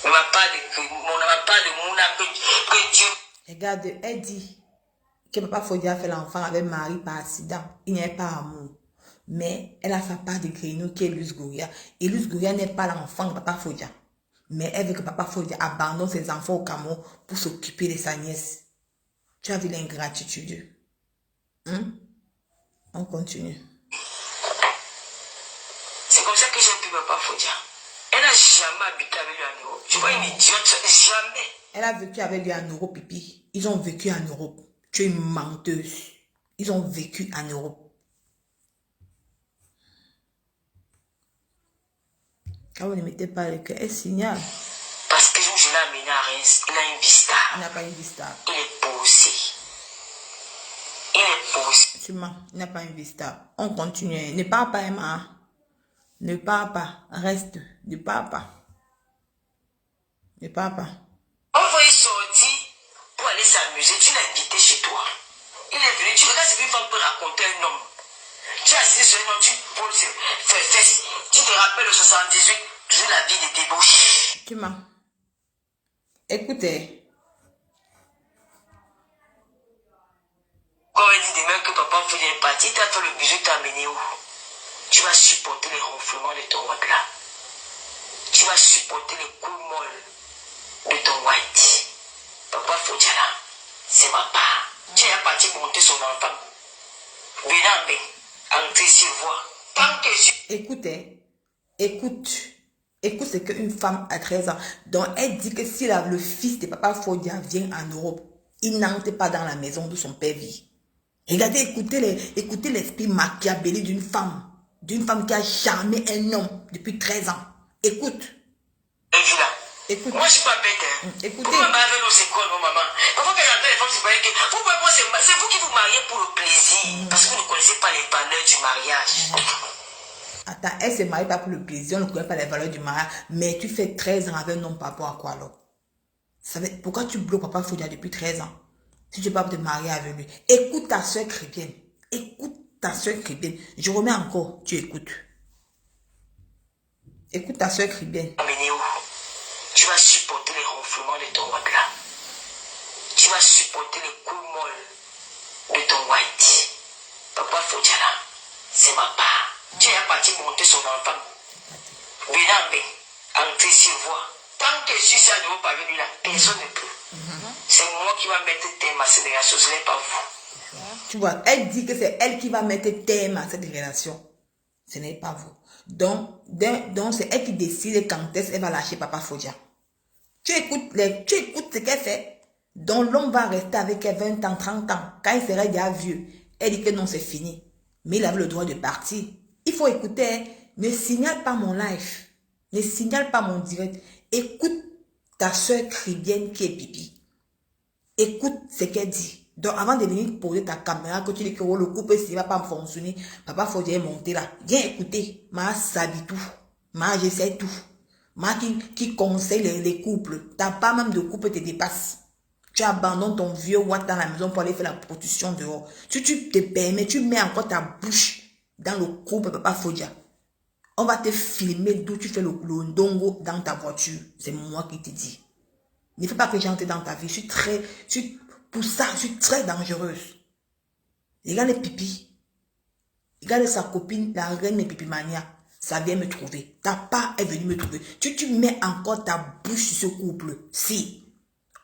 Mais ma part de grenouille, ma part de mouna que Dieu... Regarde, elle dit que Papa Fodia a fait l'enfant avec Marie par accident. Il n'y a pas amour. Mais elle a sa part de grenouille qui est Luz Goria. Et Luz Goria n'est pas l'enfant de Papa Fodia. Mais elle veut que Papa Fodia abandonne ses enfants au Cameroun pour s'occuper de sa nièce. Tu as vu l'ingratitude. On continue. C'est comme ça que j'ai pu Papa Fodia. Elle n'a jamais habité avec lui en Europe. Tu vois une idiote, jamais. Elle a vécu avec lui en Europe, pipi. Ils ont vécu en Europe. Tu es une menteuse. Ils ont vécu en Europe. Quand vous ne mettez pas le cœur, elle signale. Parce que je l'ai amené à Reims. Il a Il n'a pas une vie stable. Il est posé. Il est posé. Tu mens. Il n'a pas une vie stable. On continue. Ne parle pas, Emma. Ne parle pas. Reste. Ne parle pas. Ne parle pas. On va y sortir pour aller s'amuser. Tu l'as invité chez toi. Il est venu. Tu regardes ce qu'une femme peut raconter à un homme. Tu as assis sur un homme, tu poses ses fesses. Tu te rappelles le 78, toujours la vie de débauche. Tu mens. Écoutez. Quand on dit demain que papa fait une partie, tu as fait le bisou, tu as amené où? Tu vas supporter les ronflements de ton white là. Tu vas supporter les coups molles de ton white. Papa Fodjala, c'est ma part. Tu es parti monter son enfant. Venez, entrer sur voie. Tant que je... Écoutez. Écoute. Écoute ce qu'une femme à 13 ans. Donc, elle dit que si le fils de Papa Fodia vient en Europe, il n'entre pas dans la maison d'où son père vit. Regardez, écoutez l'esprit machiavélique d'une femme. D'une femme qui a charmé un homme depuis 13 ans. Écoute. Écoute. Moi, je suis pas bête. Hein. Écoutez. Pourquoi m'avez nos écoles, mon maman? Pourquoi quand j'entends les femmes se marier, c'est vous qui vous mariez pour le plaisir. Parce que vous ne connaissez pas les valeurs du mariage. Attends, elle se marie pas pour le plaisir, on ne connaît pas les valeurs du mariage, mais tu fais 13 ans avec un homme par rapport à quoi alors? Pourquoi tu bloques Papa Fodia depuis 13 ans? Si tu ne peux pas te marier avec lui. Écoute ta soeur chrétienne. Écoute ta soeur chrétienne. Je remets encore, tu écoutes. Écoute ta soeur chrétienne. Tu vas supporter les ronflements de ton white là. Tu vas supporter les coups molles de ton white. Papa Fodjala, c'est ma part. Tu es parti monter son enfant. Venez, entrer sur voie. Tant que je suis ça de vous parler de lui là, personne ne peut. C'est moi qui va mettre thème à cette relation, ce n'est pas vous. Tu vois, elle dit que c'est elle qui va mettre thème à cette relation. Ce n'est pas vous. Donc c'est elle qui décide quand est-ce qu'elle va lâcher Papa Fodia. Tu écoutes ce qu'elle fait. Donc l'homme va rester avec elle 20 ans, 30 ans. Quand il sera déjà vieux, elle dit que non, c'est fini. Mais il avait le droit de partir. Il faut écouter. Ne signale pas mon live. Ne signale pas mon direct. Écoute ta soeur chrétienne qui est pipi. Écoute ce qu'elle dit. Donc, avant de venir poser ta caméra, que tu dis que oh, le couple, s'il ne va pas fonctionner, Papa Fodia est monté là. Viens écouter. Ma s'habille tout. Ma j'essaie tout. Ma qui conseille les couples. Ta part même de couple te dépasse. Tu abandonnes ton vieux Watt dans la maison pour aller faire la prostitution dehors. Si tu te permets, tu mets encore ta bouche dans le couple Papa Fodia. On va te filmer d'où tu fais le ndongo dans ta voiture. C'est moi qui te dis. Ne fais pas que j'entre dans ta vie. Pour ça, je suis très dangereuse. Regarde les pipis. Regarde sa copine, la reine des pipimania. Ça vient me trouver. Ta part est venue me trouver. Tu mets encore ta bouche sur ce couple. Si.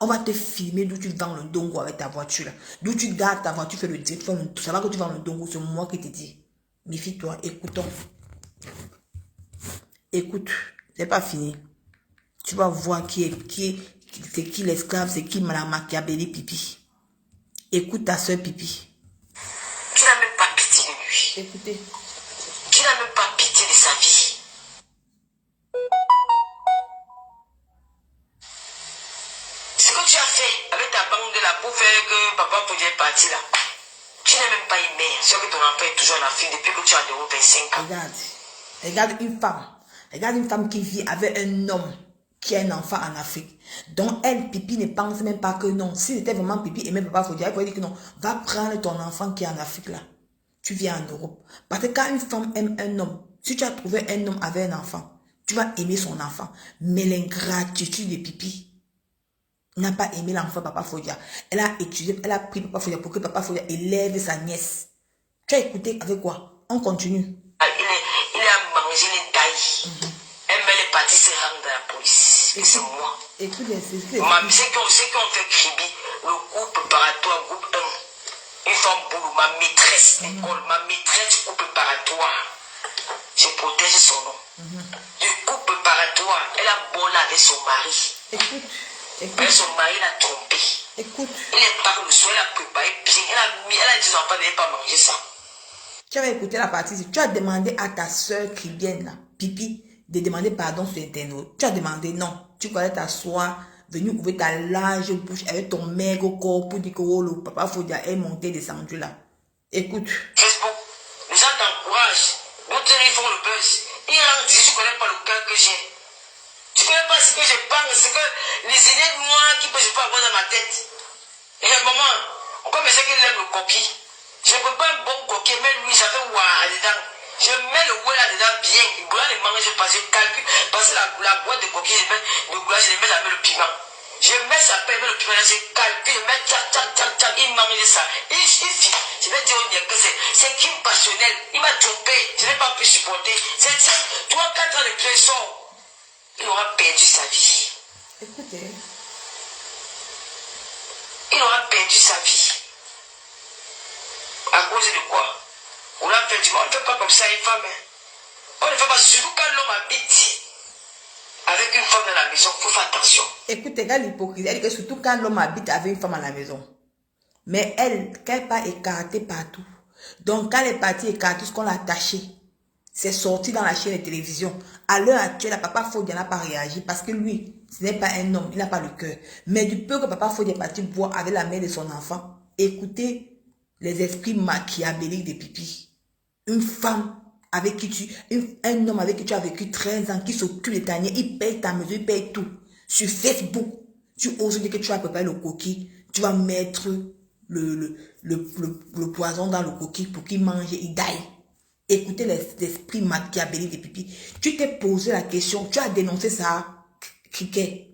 On va te filmer d'où tu vends le ndongo avec ta voiture. D'où tu gardes ta voiture, tu fais le direct. Ça va que tu vends le ndongo. C'est moi qui te dis. Méfie-toi. Écoutons. Écoute. C'est pas fini. Tu vas voir c'est qui l'esclave, c'est qui la Machiavéli pipi. Écoute ta soeur pipi. Tu n'as même pas pitié de lui. Écoutez. Tu n'as même pas pitié de sa vie. Ce que tu as fait avec ta bande là pour faire que Papa Fodia est parti là. Tu n'as même pas aimé. C'est que ton enfant est toujours en Afrique depuis que tu as 25 ans. Regarde une femme. Regarde une femme qui vit avec un homme qui a un enfant en Afrique. Donc, elle, Pipi, ne pense même pas que non. Si c'était vraiment Pipi et même Papa Fodia, elle pourrait dire que non. Va prendre ton enfant qui est en Afrique là. Tu viens en Europe. Parce que quand une femme aime un homme, si tu as trouvé un homme avec un enfant, tu vas aimer son enfant. Mais l'ingratitude de Pipi n'a pas aimé l'enfant Papa Fodia. Elle a étudié, elle a pris Papa Fodia pour que Papa Fodia élève sa nièce. Tu as écouté avec quoi? On continue. Il a mangé les tailles. Elle met les parties se rendre dans la police. C'est moi. Écoute, c'est qu'on fait Kribi, le groupe préparatoire, groupe 1. Une femme boulot, ma maîtresse d'école, ma maîtresse du groupe préparatoire. Je protège son nom. Du groupe préparatoire, elle a bolé avec son mari. Mais son mari l'a trompé. Écoute. Il est parti le soir, elle a préparé bien. Elle a dit aux enfants de ne pas manger ça. Tu avais écouté la partie. Tu as demandé à ta soeur qui vient là, Pipi, de demander pardon sur Internet. Tu as demandé non. Tu connais t'asseoir venir ouvrir ta large bouche avec ton maigre corps pour dire que oh, le papa Fodia est monté, descendu là. Écoute. Facebook, les gens t'encouragent. D'autres, ils font le buzz. Ils rentrent, tu ne connais pas le cœur que j'ai. Tu ne connais pas ce que je pense, ce que les idées de moi qui peuvent pas avoir dans ma tête. Et à un moment, comme je sais qu'il aime le coquille, je ne peux pas un bon coquille, mais lui, ça fait ouah dedans. Je mets le goût là-dedans bien. Le goût les mange, je calcule. Parce que la boîte de coquille, je mets le goût, je mets le piment. Je mets ça, je mets le piment, je calcule, je mets tchac, il mange ça. Je vais dire au Niel que c'est Kim passionnel. Il m'a trompé, je n'ai pas pu supporter. C'est 3-4 ans de pression. Il aura perdu sa vie. Écoutez. Il aura perdu sa vie. À cause de quoi? On l'a fait du mal. On ne fait pas comme ça une femme. Hein. On ne fait pas, surtout quand l'homme habite avec une femme dans la maison, il faut faire attention. Écoutez, regarde l'hypocrisie. Elle dit que surtout quand l'homme habite avec une femme à la maison. Mais elle, qu'elle pas écartée partout. Donc, quand elle est partie écartée, ce qu'on l'a attaché, c'est sorti dans la chaîne de télévision. À l'heure actuelle, la papa Fodia n'a pas réagi parce que lui, ce n'est pas un homme, il n'a pas le cœur. Mais du peu que papa Fodia est parti boire avec la mère de son enfant, écoutez les esprits machiavéliques des pipis. Une femme avec qui un homme avec qui tu as vécu 13 ans, qui s'occupe de ta nièce, il paye ta mesure, il paye tout. Sur Facebook, tu oses dire que tu vas préparer le coquille, tu vas mettre le poison dans le coquille pour qu'il mange et il daille. Écoutez les esprits machiavéliques des pipis. Tu t'es posé la question, tu as dénoncé ça, Cricket.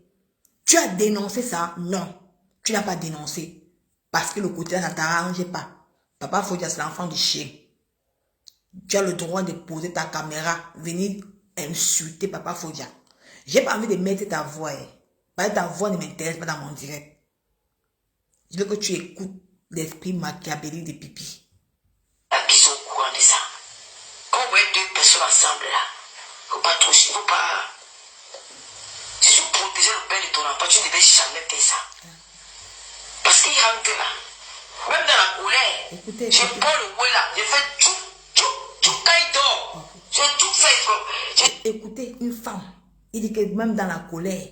Tu as dénoncé ça? Non, tu n'as pas dénoncé. Parce que le côté là, ça ne t'arrangeait pas. Papa Fodia, c'est l'enfant du chien. Tu as le droit de poser ta caméra, venir insulter Papa Fodia. J'ai pas envie de mettre ta voix. Parce que ta voix ne m'intéresse pas dans mon direct. Je veux que tu écoutes l'esprit machiavélique des pipis. Qui sont au courant de ça. Quand vous voyez deux personnes ensemble là, il ne faut pas toucher, il ne faut pas. Si tu protéger le père de ton enfant, tu ne devais jamais faire ça. Parce qu'il rentre là. Même dans la colère. Écoutez, je prends le goût là, je fais tout quand il dort. Je tout fait. Écoutez, une femme, il dit que même dans la colère,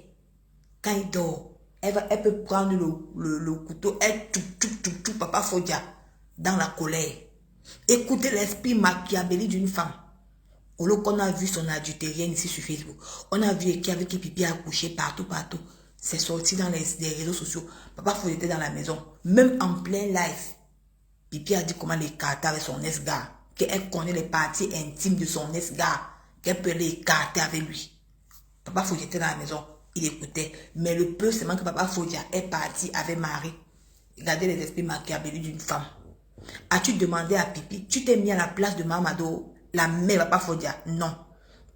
quand il dort, elle peut prendre le couteau, elle tout, Papa Fodia, dans la colère. Écoutez l'esprit machiavélique d'une femme. Au lieu qu'on a vu son adultérienne ici sur Facebook, on a vu qui avec qui Pipi a couché partout. C'est sorti dans les réseaux sociaux. Papa Fodia était dans la maison. Même en plein live, Pipi a dit comment l'écarter avec son ex-gars. Qu'elle connaît les parties intimes de son ex-gars. Qu'elle peut l'écarter avec lui. Papa Fodia était dans la maison. Il écoutait. Mais le peu seulement que Papa Fodia est parti avec Marie. Regardez les esprits machiavéliques d'une femme. As-tu demandé à Pipi? Tu t'es mis à la place de Mamado, la mère Papa Fodia? Non.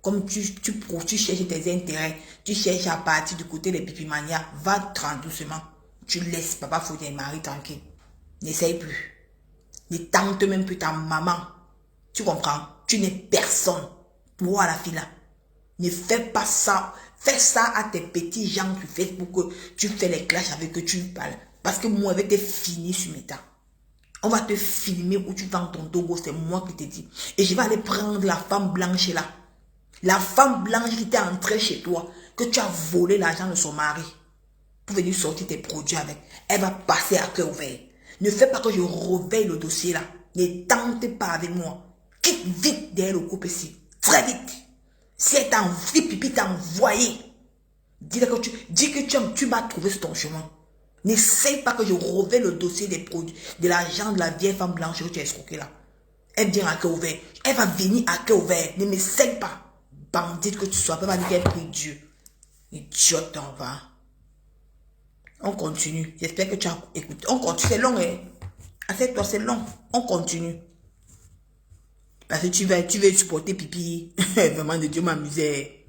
Comme tu cherches tes intérêts, tu cherches à partir du côté des Pipimania, va doucement. Tu laisses Papa Fodia et Marie tranquille. N'essaye plus. Ne tente même plus ta maman. Tu comprends? Tu n'es personne. Pour la fille là. Ne fais pas ça. Fais ça à tes petits gens sur Facebook. Tu fais les clashs avec eux, tu parles. Parce que moi, je vais te finir sur mes temps. On va te filmer où tu vends ton dogo. C'est moi qui te dis. Et je vais aller prendre la femme blanche là. La femme blanche qui t'est entrée chez toi. Que tu as volé l'argent de son mari. Pour venir sortir tes produits avec. Elle va passer à cœur ouvert. Ne fais pas que je réveille le dossier là. Ne tente pas avec moi. Quitte vite derrière le couple ici. Très vite. Si elle t'a envie, Pipi t'a envoyé. Dis que tu m'as trouvé sur ton chemin. N'essaye pas que je réveille le dossier des produits, de l'argent de la vieille femme blanche que tu as escroqué là. Elle vient à cœur ouvert. Elle va venir à cœur ouvert. Ne m'essaye pas. Bandite que tu sois. Elle va dire qu'elle prie Dieu. Idiote, on va. On continue. J'espère que tu as écouté. On continue. C'est long, hein. Assieds-toi, c'est long. On continue. Parce que tu veux supporter Pipi. Vraiment, de Dieu m'amusait.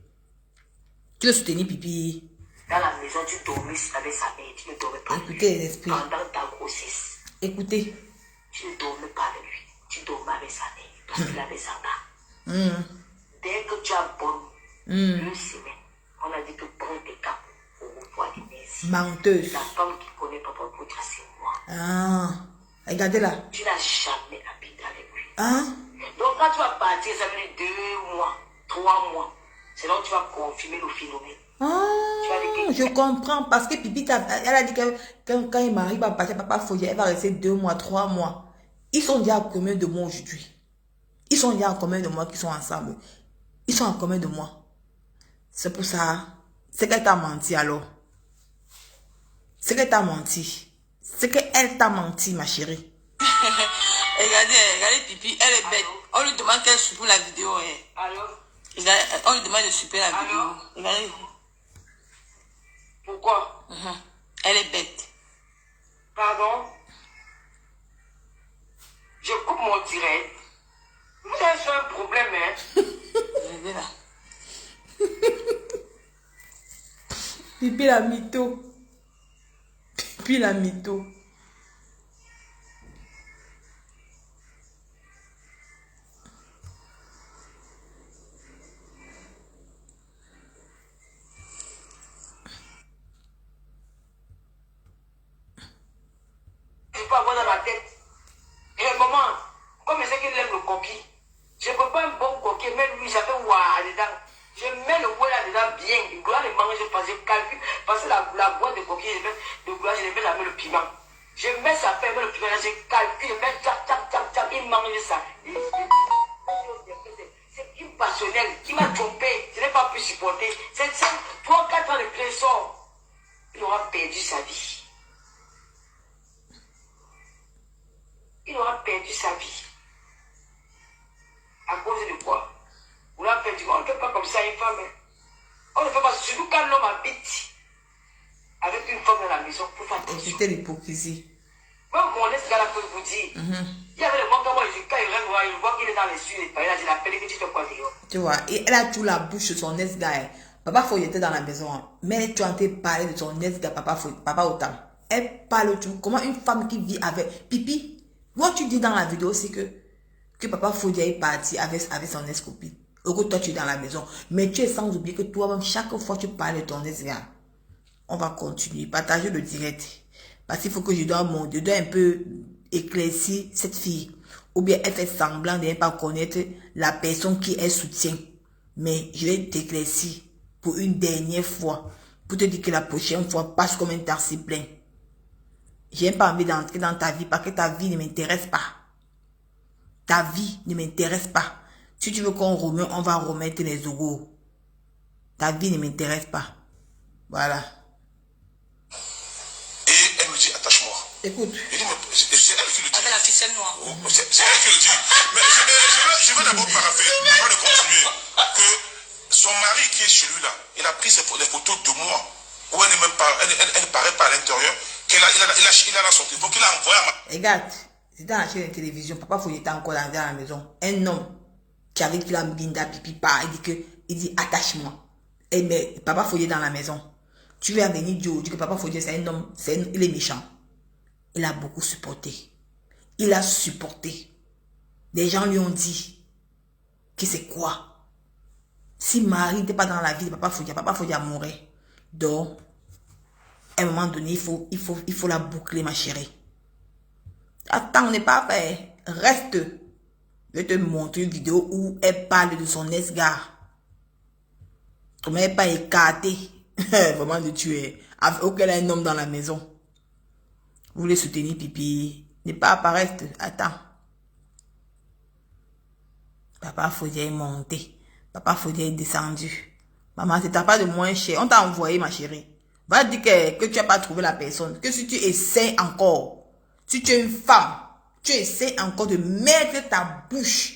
Tu veux soutenir Pipi. Dans la maison, tu dormais avec sa mère. Tu ne dormais pas. Écoutez l'esprit. Pendant ta grossesse. Écoutez. Tu ne dormais pas avec lui. Tu dormais avec sa mère. Parce qu'il avait sa mère. Dès que tu as bonne, une semaine, on a dit que prends tes capes au revoir d'Inès. Menteuse. La femme qui connaît Papa Fodia, c'est moi. Ah. Regardez là. Tu n'as jamais habité avec lui. Hein? Donc quand tu vas partir, ça veut dire 2 mois, 3 mois. c'est là où tu vas confirmer le phénomène. Ah, je comprends. Parce que Pipi, elle a dit que quand il m'arrive à partir Papa Fodia, elle va rester 2 mois, 3 mois. Ils sont déjà à combien de mois aujourd'hui? Ils sont déjà à combien de mois qu'ils sont ensemble? Ils sont à combien de mois? C'est pour ça. C'est qu'elle t'a menti alors. C'est qu'elle t'a menti. C'est qu'elle t'a menti, ma chérie. Regardez Pipi, elle est bête. On lui demande qu'elle supprime la vidéo. Alors? On lui demande de supprimer la vidéo. Regardez. Pourquoi? Elle est bête. Pardon? Je coupe mon direct. Vous avez fait un problème, hein? Regardez là. Pipi la mytho. Pipi la mytho. Je peux avoir dans ma tête. Et un moment, comme je sais qu'il aime le coquille, je ne peux pas un bon coquille, mais lui, ça fait ouah dedans. Je mets le bois là-dedans bien. Il doit le manger parce que je calcule. Parce que la boîte de coquille, je le mets là avec le piment. Je mets ça, fait le piment là, je calcule, je mets tap, tap, tap, tap, il mange ça. C'est irrationnel. Il m'a trompé. Je n'ai pas pu supporter. C'est 3-4 ans de pression. Il aura perdu sa vie. Il aura perdu sa vie. À cause de quoi? On l'a perdu. On ne fait pas comme ça une femme. On ne fait pas, surtout quand l'homme habite avec une femme dans la maison, pour faire attention. C'était l'hypocrisie. Même mon ex-gars peut vous dire, il y avait le moment quand il voit qu'il est dans les cieux, il a dit, l'appelle que tu fais quoi dehors? Tu vois, et elle a tout la bouche de son ex-gars. Papa Foy était dans la maison, mais tu as entendu parler de son ex-gars, papa autant. Elle parle tout. Comment une femme qui vit avec Pipi, moi tu dis dans la vidéo aussi que Papa Foy est parti avec son ex-copine. Ou que toi tu es dans la maison. Mais tu es sans oublier que toi-même, chaque fois que tu parles de ton ex-gars, on va continuer, partager le direct. Parce qu'il faut que je dois un peu éclaircir cette fille. Ou bien elle fait semblant de ne pas connaître la personne qui elle soutient. Mais je vais t'éclaircir pour une dernière fois. Pour te dire que la prochaine fois, passe comme un taxi plein. J'ai pas envie d'entrer dans ta vie parce que ta vie ne m'intéresse pas. Ta vie ne m'intéresse pas. Si tu veux qu'on remet, on va remettre les ogos. Ta vie ne m'intéresse pas. Voilà. Écoute. Je dis, mais c'est elle qui le dit. Avec la ficelle noire. C'est elle qui le dit. Mais je veux d'abord paraphraser, avant de continuer, que son mari qui est chez lui là, il a pris des photos de moi, où elle n'est même pas, elle paraît pas à l'intérieur, qu'il a dans son téléphone, qu'il a envoyé à ma... Regarde, c'était dans la chaîne de télévision, Papa Foy était encore dans la maison. Un homme qui avait la binda pipi pas, il dit attache-moi. Et mais Papa Foy est dans la maison. Tu vas venir dire que Papa Foy c'est un homme, il est méchant. Il a beaucoup supporté. Il a supporté. Des gens lui ont dit que c'est quoi? Si Marie n'était pas dans la vie de Papa Foy mourrait. Donc, à un moment donné, il faut la boucler, ma chérie. Attends, on n'est pas fait. Reste. Je vais te montrer une vidéo où elle parle de son ex-gars. Comment elle n'est pas écartée. Vraiment de tuer. Auquel a un homme dans la maison. Vous voulez soutenir Pipi. Ne pas apparaître. Attends. Papa Foy est monté. Papa Foy est descendu. Maman, c'est pas de moins cher. On t'a envoyé, ma chérie. Va dire que tu n'as pas trouvé la personne. Que si tu essaies encore. Si tu es une femme. Tu essaies encore de mettre ta bouche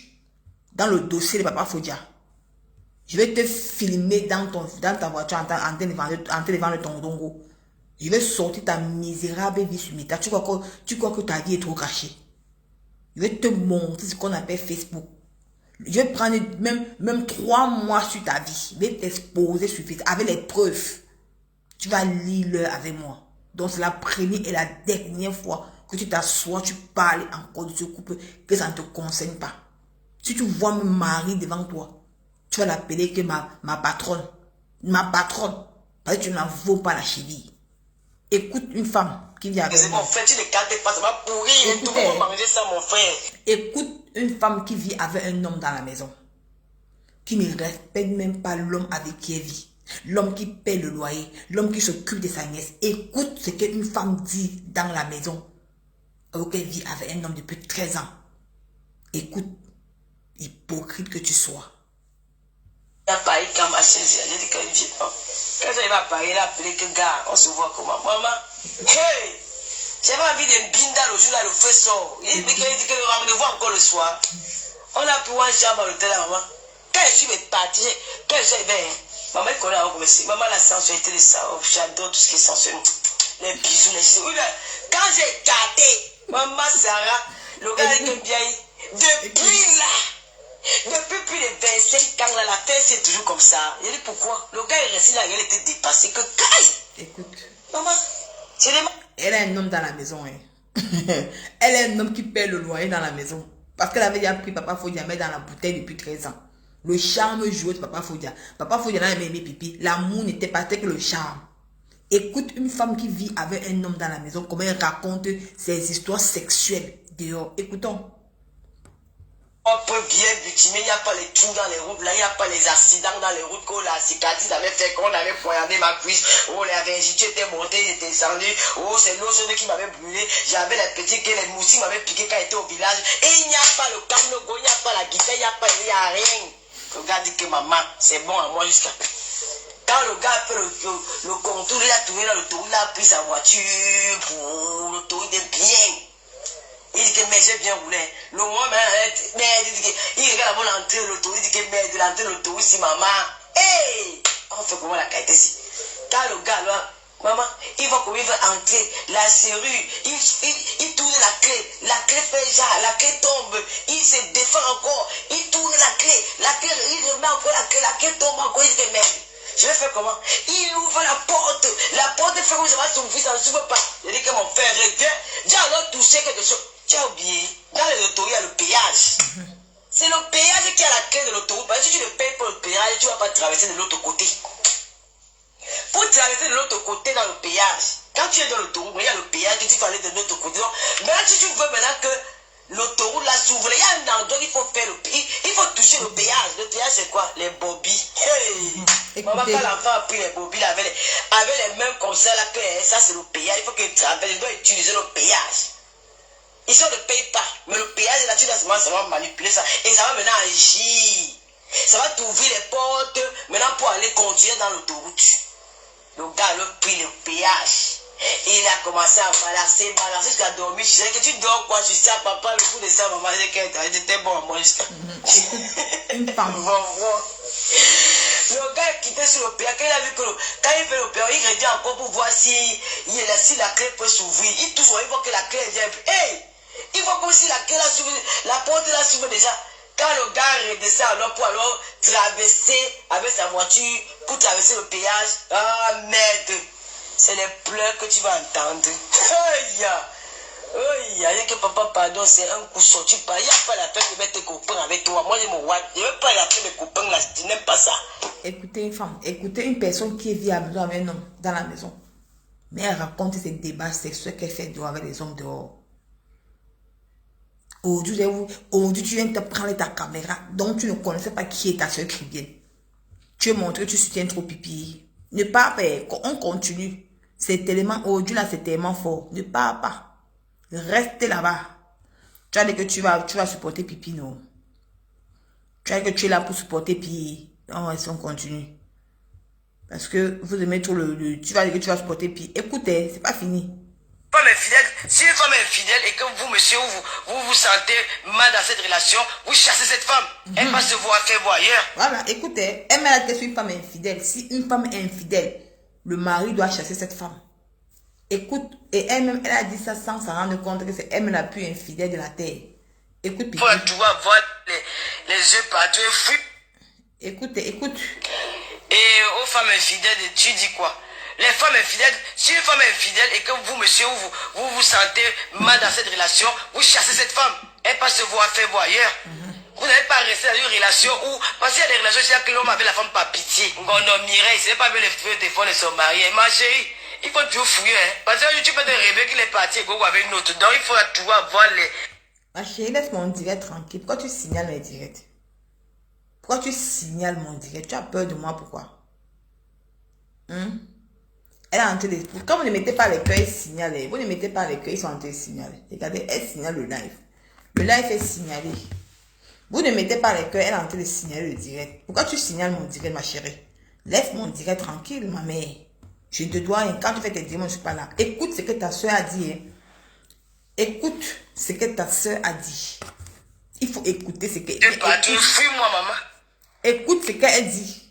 dans le dossier de Papa Fodia. Je vais te filmer dans ta voiture en train de vendre ton dongo. Je vais sortir ta misérable vie sur Meta. Tu crois que ta vie est trop cachée. Je vais te montrer ce qu'on appelle Facebook. Je vais prendre même 3 mois sur ta vie. Je vais t'exposer sur Facebook avec les preuves. Tu vas lire avec moi. Donc c'est la première et la dernière fois que tu t'assois, tu parles encore de ce couple que ça ne te concerne pas. Si tu vois mon mari devant toi, tu vas l'appeler que ma patronne. Ma patronne. Parce que tu n'en vaux pas la cheville. Écoute une femme qui vit avec moi. Mon frère, tu ne calmes pas, ça va pourrir. Tout le monde va manger ça, mon frère. Écoute une femme qui vit avec un homme dans la maison. qui ne respecte même pas l'homme avec qui elle vit. L'homme qui paie le loyer, l'homme qui s'occupe de sa nièce. Écoute ce qu'une femme dit dans la maison. Alors qu'elle vit avec un homme depuis 13 ans. Écoute, hypocrite que tu sois. Il a parlé quand ma chaise, j'ai dit qu'elle vit pas. Quand il va parler, il a appelé que gars, on se voit comment. Maman, hey, j'avais envie de binda le jour là, le feu sort. Il dit que le rendez-vous encore le soir. On a pris un chambre à l'hôtel à maman. Quand je suis parti, quand je suis arrivé, maman elle connaît encore aussi. Maman la sensualité de ça, oh, j'adore tout ce qui est sensuel. Les bisous, les choses. Quand j'ai gâté, maman Sarah, le gars est bien. Depuis là, depuis plus de 25 ans, là, la terre c'est toujours comme ça. Je dis pourquoi? Le gars est resté là, il était dépassé. Que caille! Écoute. Maman, c'est les... Elle a un homme dans la maison. Hein. Elle a un homme qui paie le loyer dans la maison. Parce qu'elle avait déjà pris Papa Fodia mettre dans la bouteille depuis 13 ans. Le charme jouait de Papa Fodia. Papa Fodia n'a aimé pipi. L'amour n'était pas tel que le charme. Écoute une femme qui vit avec un homme dans la maison, comment elle raconte ses histoires sexuelles dehors. Écoutons. On peut bien butimer, il n'y a pas les trous dans les routes, là, il n'y a pas les accidents dans les routes, que la cicatrice avait fait qu'on avait poignardé ma cuisse, oh, la vergite était montée, j'étais descendu, oh, c'est l'eau chaude qui m'avait brûlé, j'avais les petits que les moustiques m'avaient piqué quand j'étais au village, et il n'y a pas le camlogo, il n'y a pas la guitare, il n'y a rien. Le gars dit que maman, c'est bon à moi jusqu'à... Quand le gars a fait le contour, il a tourné dans l'autoroute, il a pris sa voiture pour l'autoroute de bien. Il dit que mais j'ai bien roulé. Le moment, il regarde l'entrée de l'autoroute, il dit que merde, l'entrée de l'autoroute, si maman. Hey! On fait comment la qualité ici? Quand le gars là, maman, il va comment il va entrer, la serrure, il tourne la clé fait genre, la clé tombe, il se défend encore, il tourne la clé, il remet encore la clé tombe encore, il dit que merde. Je vais faire comment? Il ouvre la porte fait où ça va s'ouvrir, ça ne s'ouvre pas. Je dis que mon frère revient, j'ai alors touché quelque chose. Tu as oublié, dans l'autoroute, il y a le péage. C'est le péage qui a la clé de l'autoroute. Parce que si tu ne payes pas le péage, tu ne vas pas traverser de l'autre côté. Pour traverser de l'autre côté dans le péage, quand tu es dans l'autoroute, il y a le péage, tu vas aller de l'autre côté. Donc, maintenant, si tu veux maintenant que l'autoroute là s'ouvre, il y a un endroit, il faut faire le péage. Il faut toucher le péage. Le péage, c'est quoi? Les bobbies. Hey! Maman, quand l'enfant a pris les bobbies, avec les mains comme ça, là, que ça, c'est le péage. Il faut qu'il traverse, il doit utiliser le péage. Ici, on ne paye pas. Mais le péage, là, tu dois ça va manipuler ça. Et ça va maintenant agir. Ça va t'ouvrir les portes maintenant pour aller continuer dans l'autoroute. Le gars, il a pris le péage. Et il a commencé à balancer jusqu'à dormir. Je disais que tu dors quoi? Je sais, papa, le coup de ça, maman, j'étais bon à moi jusqu'à. Une femme. Le gars est quitté sur le péage. Quand il a vu que quand il fait le péage, il revient encore pour voir si la clé peut s'ouvrir. Il touche, il voit que la clé vient. Hey! Il voit comme si la clé là s'ouvre, la porte là s'ouvre déjà. Quand le gars redescend alors pour alors traverser avec sa voiture, pour traverser le péage, ah merde! C'est les pleurs que tu vas entendre. Il y a que papa, pardon, c'est un coup sorti. Il n'y a pas la peine de mettre tes copains avec toi. Moi, je me vois. Je ne veux pas la peine de copains là. Tu n'aimes pas ça. Écoutez une femme, écoutez une personne qui vit à la maison avec un homme dans la maison. Mais elle raconte ses débats sexuels qu'elle fait dehors avec les hommes dehors. Aujourd'hui, tu viens de te prendre ta caméra. Donc, tu ne connaissais pas qui est ta soeur chrétienne. Tu veux montrer que tu soutiens trop pipi. Ne pars pas. On continue. C'est tellement, aujourd'hui là, c'est tellement fort. Ne pars pas. Reste là-bas. Tu as dit que tu vas supporter pipi, non? Tu as dit que tu es là pour supporter pipi. Non, on continue. Parce que vous aimez trop tu vas dire que tu vas supporter pipi. Écoutez, c'est pas fini. Femme infidèle, si une femme est infidèle et que vous, monsieur, vous sentez mal dans cette relation, vous chassez cette femme. Elle va se voir faire voir ailleurs. Voilà, écoutez, elle m'a dit que une femme infidèle. Si une femme est infidèle, le mari doit chasser cette femme. Écoute, et elle-même, elle a dit ça sans s'en rendre compte que c'est elle la plus infidèle de la terre. Écoute, Pipi. Tu vas voir les yeux partout. Écoute. Et aux femmes infidèles, tu dis quoi? Les femmes infidèles, si une femme est infidèle et que vous, monsieur, vous sentez mal dans cette relation, vous chassez cette femme. Elle va se voir faire voir ailleurs. Vous n'allez pas rester dans une relation où, parce qu'il y a des relations, c'est que l'homme avec la femme par pitié. On Mireille, c'est pas avec les feux des fois de son mari. Ma chérie, il faut toujours fouiller. Parce que tu peux te rêver qu'il est parti avec une autre. Donc il faut toujours avoir les... Ma chérie, laisse mon direct tranquille. Pourquoi tu signales mes directs? Pourquoi tu signales mon direct? Tu as peur de moi, pourquoi? Elle est en train de... Quand vous ne mettez pas les cœurs, elle signale. Vous ne mettez pas les cœurs, ils sont en train de signaler. Regardez, elle signale le live. Le live est signalé. Vous ne mettez pas les cœurs, elle est en train de signaler le direct. Pourquoi tu signales mon direct, ma chérie? Laisse mon direct tranquille, ma mère. Je te dois rien. Quand tu fais tes diamants, je ne suis pas là. Écoute ce que ta soeur a dit. Écoute ce que ta soeur a dit. Il faut écouter ce qu'elle dit. Fuis-moi, maman. Écoute ce qu'elle dit.